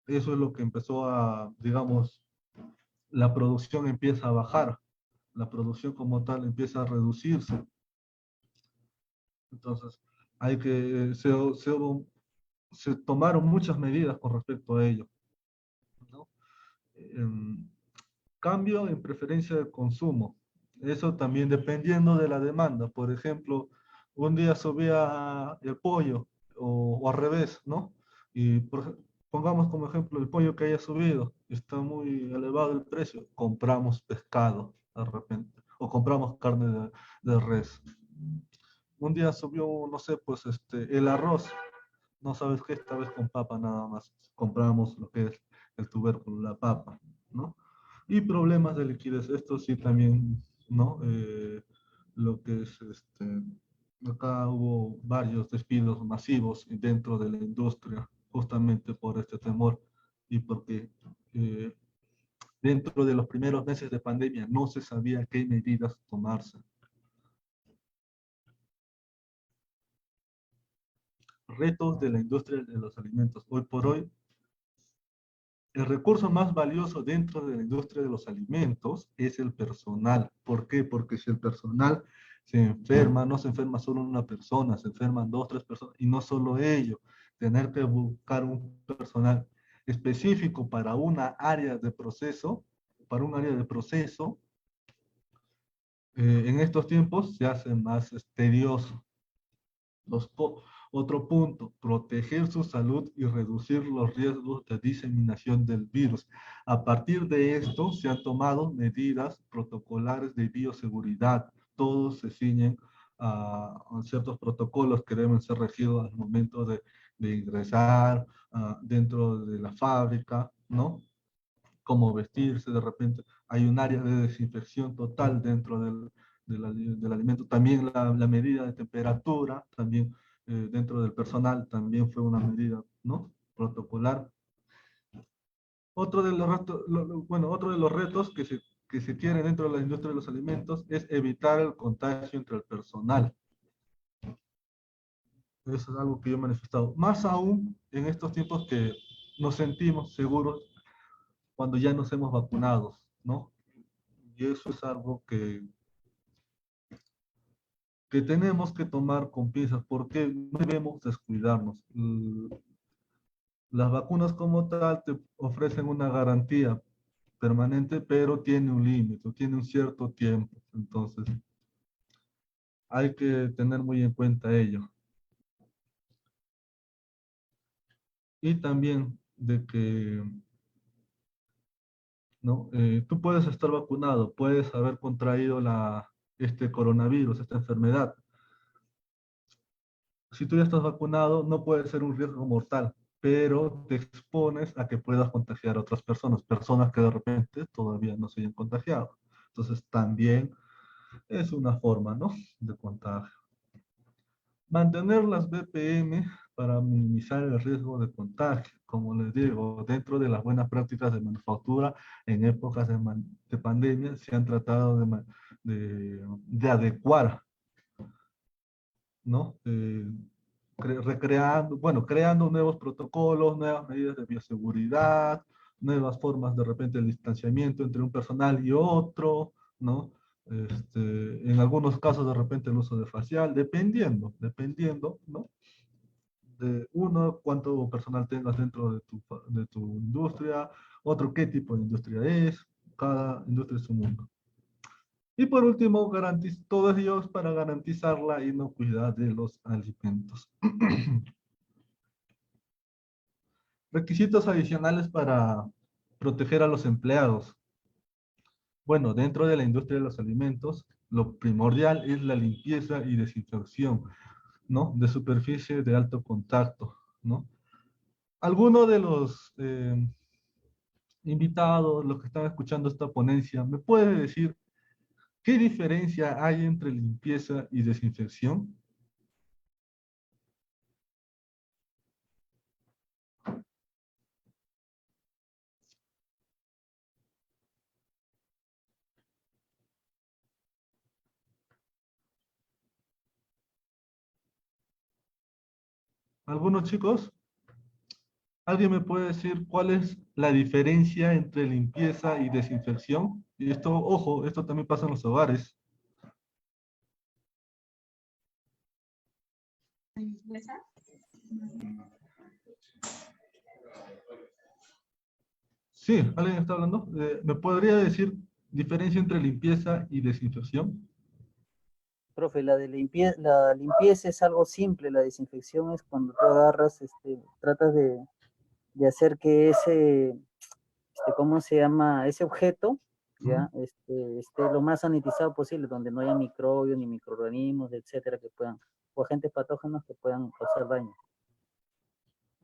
eso es lo que empezó a, digamos, la producción empieza a bajar, la producción como tal empieza a reducirse. Entonces, hay que, se tomaron muchas medidas con respecto a ello, ¿no? Em, Cambio en preferencia de consumo. Eso también dependiendo de la demanda. Por ejemplo, un día subía el pollo o al revés, ¿no? Y pongamos como ejemplo el pollo que haya subido, está muy elevado el precio, compramos pescado de repente o compramos carne de res. Un día subió, no sé, pues el arroz, no sabes qué, esta vez con papa nada más. Compramos lo que es el tubérculo, la papa, ¿no? Y problemas de liquidez, esto sí también, ¿no? Lo que es, acá hubo varios despidos masivos dentro de la industria, justamente por este temor y porque eh, dentro de los primeros meses de pandemia no se sabía qué medidas tomarse. Retos de la industria de los alimentos. Hoy por hoy, el recurso más valioso dentro de la industria de los alimentos es el personal. ¿Por qué? Porque si el personal se enferma, no se enferma solo una persona, se enferman dos, tres personas, y no solo ello, tener que buscar un personal específico para una área de proceso, para un área de proceso, en estos tiempos se hace más tedioso. Otro punto, proteger su salud y reducir los riesgos de diseminación del virus. A partir de esto se han tomado medidas protocolares de bioseguridad. Todos se ciñen a ciertos protocolos que deben ser regidos al momento de ingresar dentro de la fábrica, ¿no? Cómo vestirse, de repente hay un área de desinfección total dentro del alimento. También la medida de temperatura, también dentro del personal, también fue una medida, ¿no? Protocolar. Otro de los retos, bueno, otro de los retos que se tienen dentro de la industria de los alimentos es evitar el contagio entre el personal. Eso es algo que yo he manifestado. Más aún en estos tiempos que nos sentimos seguros cuando ya nos hemos vacunado, ¿no? Y eso es algo que tenemos que tomar con pinzas porque no debemos descuidarnos. Las vacunas como tal te ofrecen una garantía permanente, pero tiene un límite, tiene un cierto tiempo. Entonces, hay que tener muy en cuenta ello. Y también de que, ¿no? Tú puedes estar vacunado, puedes haber contraído este coronavirus, esta enfermedad. Si tú ya estás vacunado, no puede ser un riesgo mortal, pero te expones a que puedas contagiar a otras personas, personas que de repente todavía no se hayan contagiado. Entonces, también es una forma, ¿no? De contagio. Mantener las BPM para minimizar el riesgo de contagio. Como les digo, dentro de las buenas prácticas de manufactura, en épocas de pandemia, se han tratado de adecuar, ¿no? Recreando, bueno, creando nuevos protocolos, nuevas medidas de bioseguridad, nuevas formas de repente el distanciamiento entre un personal y otro, ¿no? En algunos casos de repente el uso de facial, dependiendo, ¿no? De uno, cuánto personal tengas dentro de tu industria, otro, qué tipo de industria es, cada industria es un mundo. Y por último, todo ello es para garantizar la inocuidad de los alimentos. Requisitos adicionales para proteger a los empleados. Bueno, dentro de la industria de los alimentos, lo primordial es la limpieza y desinfección, ¿no? De superficies de alto contacto, ¿no? ¿Alguno de los invitados, los que están escuchando esta ponencia, me puede decir qué diferencia hay entre limpieza y desinfección? ¿Algunos chicos? ¿Alguien me puede decir cuál es la diferencia entre limpieza y desinfección? Y esto, ojo, esto también pasa en los hogares. Sí, ¿alguien está hablando? ¿Me podría decir diferencia entre limpieza y desinfección? Profe, la limpieza es algo simple, la desinfección es cuando tú agarras, tratas de hacer que ¿cómo se llama? Ese objeto, ya, esté lo más sanitizado posible, donde no haya microbios ni microorganismos, etcétera, o agentes patógenos que puedan causar daño.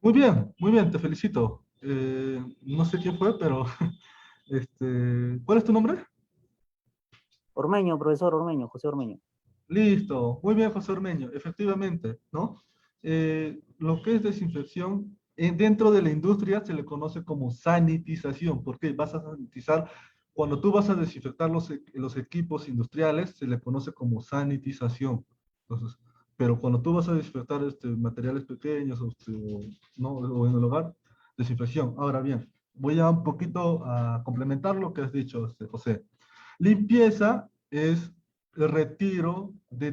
Muy bien, te felicito. No sé quién fue, pero ¿cuál es tu nombre? Ormeño, profesor Ormeño, José Ormeño. Listo, muy bien, José Ormeño, efectivamente, ¿no? Lo que es desinfección, dentro de la industria se le conoce como sanitización, porque vas a sanitizar, cuando tú vas a desinfectar los equipos industriales, se le conoce como sanitización. Entonces, pero cuando tú vas a desinfectar materiales pequeños, ¿no? O en el hogar, desinfección. Ahora bien, voy a un poquito a complementar lo que has dicho, José. Limpieza es el retiro de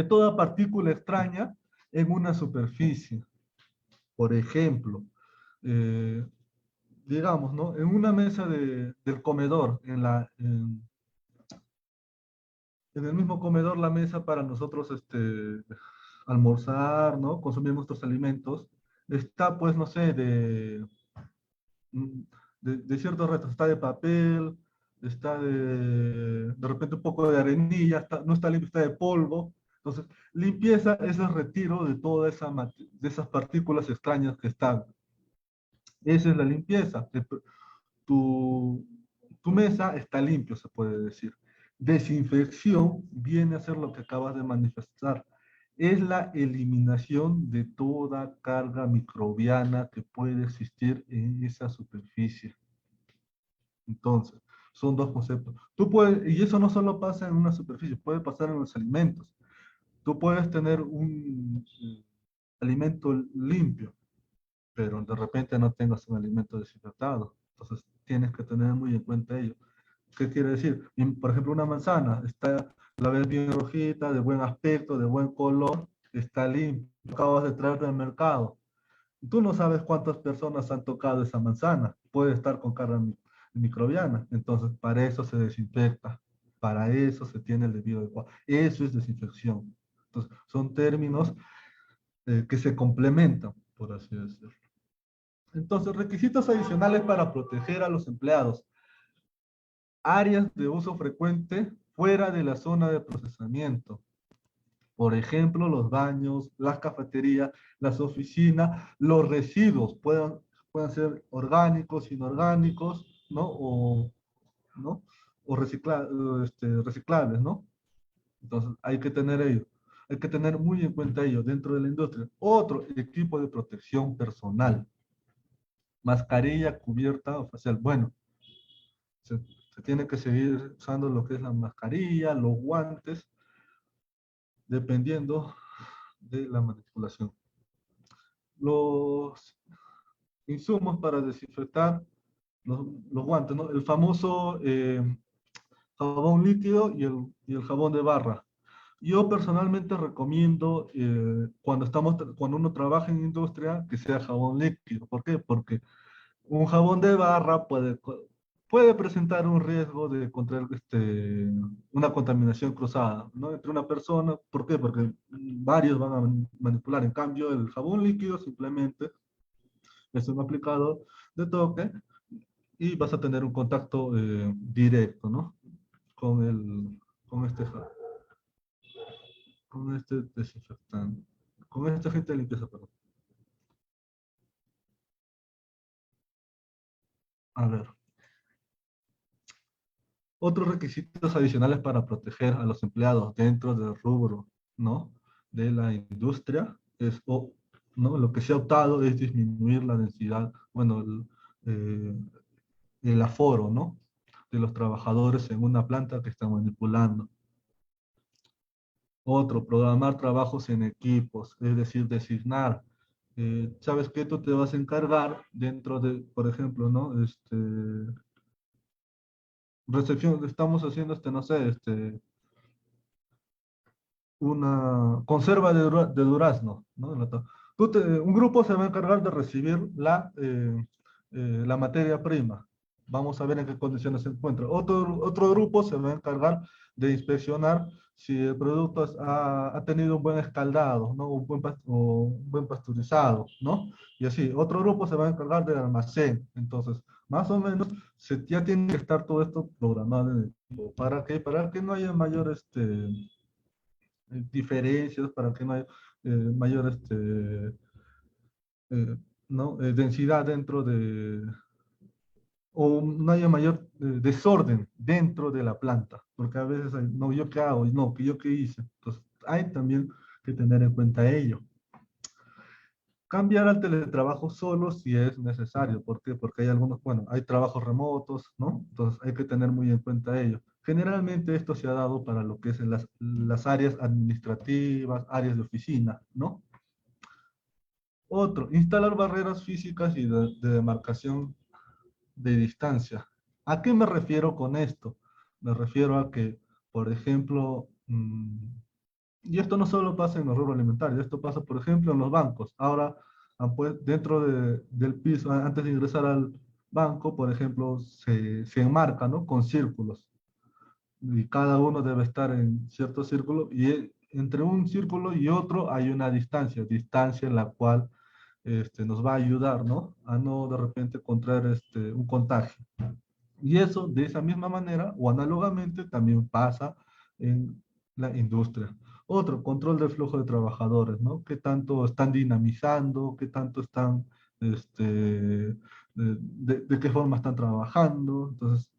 toda partícula extraña en una superficie. Por ejemplo, eh, digamos, ¿no? En una mesa del comedor, en el mismo comedor, la mesa para nosotros almorzar, ¿no? Consumir nuestros alimentos, está, pues, no sé, mm, de ciertos retos. Está de papel, está de repente un poco de arenilla, no está limpio, está de polvo. Entonces, limpieza es el retiro de todas de esas partículas extrañas que están. Esa es la limpieza. Tu, tu mesa está limpio, se puede decir. Desinfección viene a ser lo que acabas de manifestar. Es la eliminación de toda carga microbiana que puede existir en esa superficie. Entonces, son dos conceptos. Tú puedes, y eso no solo pasa en una superficie, puede pasar en los alimentos. Tú puedes tener un alimento limpio, pero de repente no tengas un alimento desinfectado. Entonces, tienes que tener muy en cuenta ello. ¿Qué quiere decir? Por ejemplo, una manzana, la ves bien rojita, de buen aspecto, de buen color, está limpio, acabas de traer del mercado. Tú no sabes cuántas personas han tocado esa manzana, puede estar con carga microbiana, entonces para eso se desinfecta, para eso se tiene el debido adecuado. Eso es desinfección. Entonces, son términos que se complementan, por así decirlo. Entonces, requisitos adicionales para proteger a los empleados. Áreas de uso frecuente fuera de la zona de procesamiento. Por ejemplo, los baños, las cafeterías, las oficinas, los residuos pueden ser orgánicos, inorgánicos, ¿no? ¿no? O reciclables, ¿no? Entonces, hay que tener ello. Hay que tener muy en cuenta ello dentro de la industria. Otro equipo de protección personal. Mascarilla, cubierta o facial. Bueno, se, se tiene que seguir usando lo que es la mascarilla, los guantes, dependiendo de la manipulación. Los insumos para desinfectar los guantes, ¿no? El famoso jabón líquido y el jabón de barra. Yo personalmente recomiendo cuando uno trabaja en industria que sea jabón líquido. ¿Por qué? Porque un jabón de barra puede presentar un riesgo de contraer una contaminación cruzada, ¿no? Entre una persona. ¿Por qué? Porque varios van a manipular. En cambio, el jabón líquido simplemente es un aplicador de toque y vas a tener un contacto directo, ¿no? Con con con este desinfectante, con este agente de limpieza, perdón. A ver. Otros requisitos adicionales para proteger a los empleados dentro del rubro, ¿no? De la industria es, ¿no? Lo que se ha optado es disminuir la densidad, bueno, eh, el aforo, ¿no? De los trabajadores en una planta que están manipulando. Otro, programar trabajos en equipos, es decir, designar. ¿Sabes qué? Tú te vas a encargar dentro de, por ejemplo, ¿no? Recepción, estamos haciendo, no sé, una conserva de durazno, ¿no? Un grupo se va a encargar de recibir la materia prima. Vamos a ver en qué condiciones se encuentra. Otro grupo se va a encargar de inspeccionar si el producto ha tenido un buen escaldado, ¿no? O un buen pasteurizado, ¿no? Y así, otro grupo se va a encargar del almacén. Entonces, más o menos, ya tiene que estar todo esto programado en el tiempo. ¿Para qué? Para que no haya mayor diferencias, para que no haya mayor ¿no? densidad dentro o no haya mayor desorden dentro de la planta, porque a veces hay, no, ¿yo qué hago? No, ¿yo qué hice? Entonces, hay también que tener en cuenta ello. Cambiar al teletrabajo solo si es necesario. ¿Por qué? Porque hay algunos, bueno, hay trabajos remotos, ¿no? Entonces hay que tener muy en cuenta ello. Generalmente esto se ha dado para lo que es en las áreas administrativas, áreas de oficina, ¿no? Otro, instalar barreras físicas y de demarcación de distancia. ¿A qué me refiero con esto? Me refiero a que, por ejemplo, y esto no solo pasa en el rubro alimentario, esto pasa, por ejemplo, en los bancos. Ahora, dentro del piso, antes de ingresar al banco, por ejemplo, se enmarca, ¿no? Con círculos. Y cada uno debe estar en cierto círculo, y entre un círculo y otro hay una distancia en la cual nos va a ayudar, ¿no? A no de repente contraer un contagio. Y eso, de esa misma manera o análogamente, también pasa en la industria. Otro, control del flujo de trabajadores, ¿no? ¿Qué tanto están dinamizando? ¿Qué tanto están, de qué forma están trabajando? Entonces,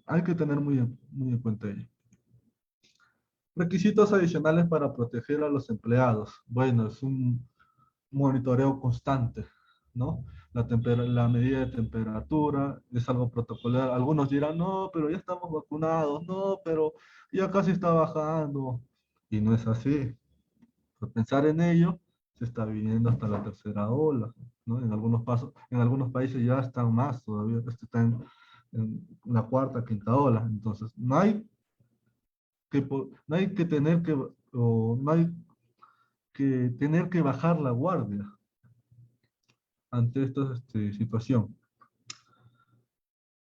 hay que tener muy en cuenta ello. Requisitos adicionales para proteger a los empleados. Bueno, es un monitoreo constante, ¿no? La medida de temperatura es algo protocolar. Algunos dirán, no, pero ya estamos vacunados, no, pero ya casi está bajando. Y no es así. Por pensar en ello, se está viviendo hasta la tercera ola, ¿no? En algunos países ya están más todavía, están en la cuarta, quinta ola. Entonces, no hay que tener que, o no hay que tener que bajar la guardia ante esta situación.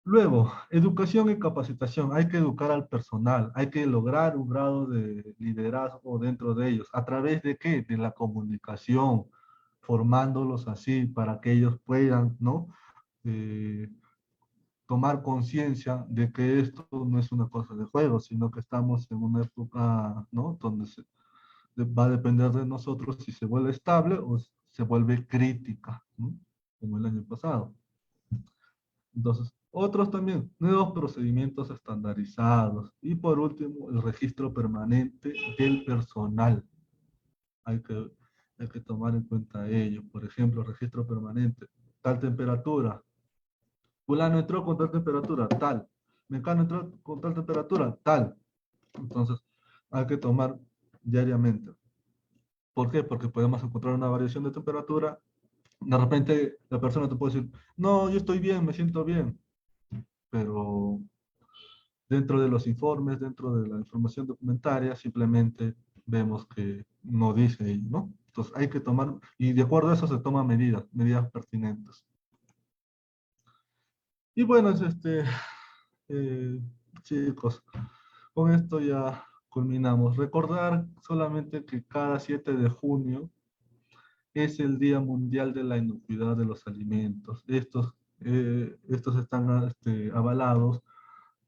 Luego, educación y capacitación. Hay que educar al personal, hay que lograr un grado de liderazgo dentro de ellos. ¿A través de qué? De la comunicación, formándolos así para que ellos puedan, ¿no? Eh, tomar conciencia de que esto no es una cosa de juego, sino que estamos en una época, ¿no? Donde va a depender de nosotros si se vuelve estable o se vuelve crítica, ¿no? Como el año pasado. Entonces, otros también, nuevos procedimientos estandarizados. Y por último, el registro permanente del personal. Hay que, hay que tomar en cuenta ello. Por ejemplo, registro permanente. Tal temperatura. Fulano entró con tal temperatura, tal. Mecano entró con tal temperatura, tal. Entonces, hay que tomar diariamente. ¿Por qué? Porque podemos encontrar una variación de temperatura. De repente, la persona te puede decir, no, yo estoy bien, me siento bien. Pero dentro de los informes, dentro de la información documentaria, simplemente vemos que no dice ello, ¿no? Entonces hay que tomar, y de acuerdo a eso se toman medidas pertinentes. Y bueno, eh, chicos, con esto ya culminamos. Recordar solamente que cada 7 de junio es el Día Mundial de la Inocuidad de los Alimentos. Esto Estos están avalados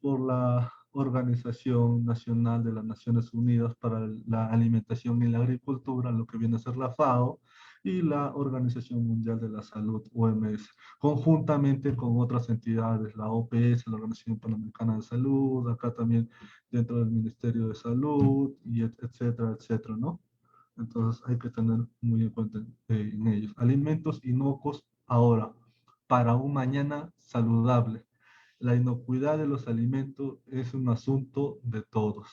por la Organización Nacional de las Naciones Unidas para la Alimentación y la Agricultura, lo que viene a ser la FAO, y la Organización Mundial de la Salud, OMS, conjuntamente con otras entidades, la OPS, la Organización Panamericana de Salud, acá también dentro del Ministerio de Salud, y etcétera, etcétera, ¿no? Entonces hay que tener muy en cuenta en ellos. Alimentos inocuos ahora, para un mañana saludable. La inocuidad de los alimentos es un asunto de todos.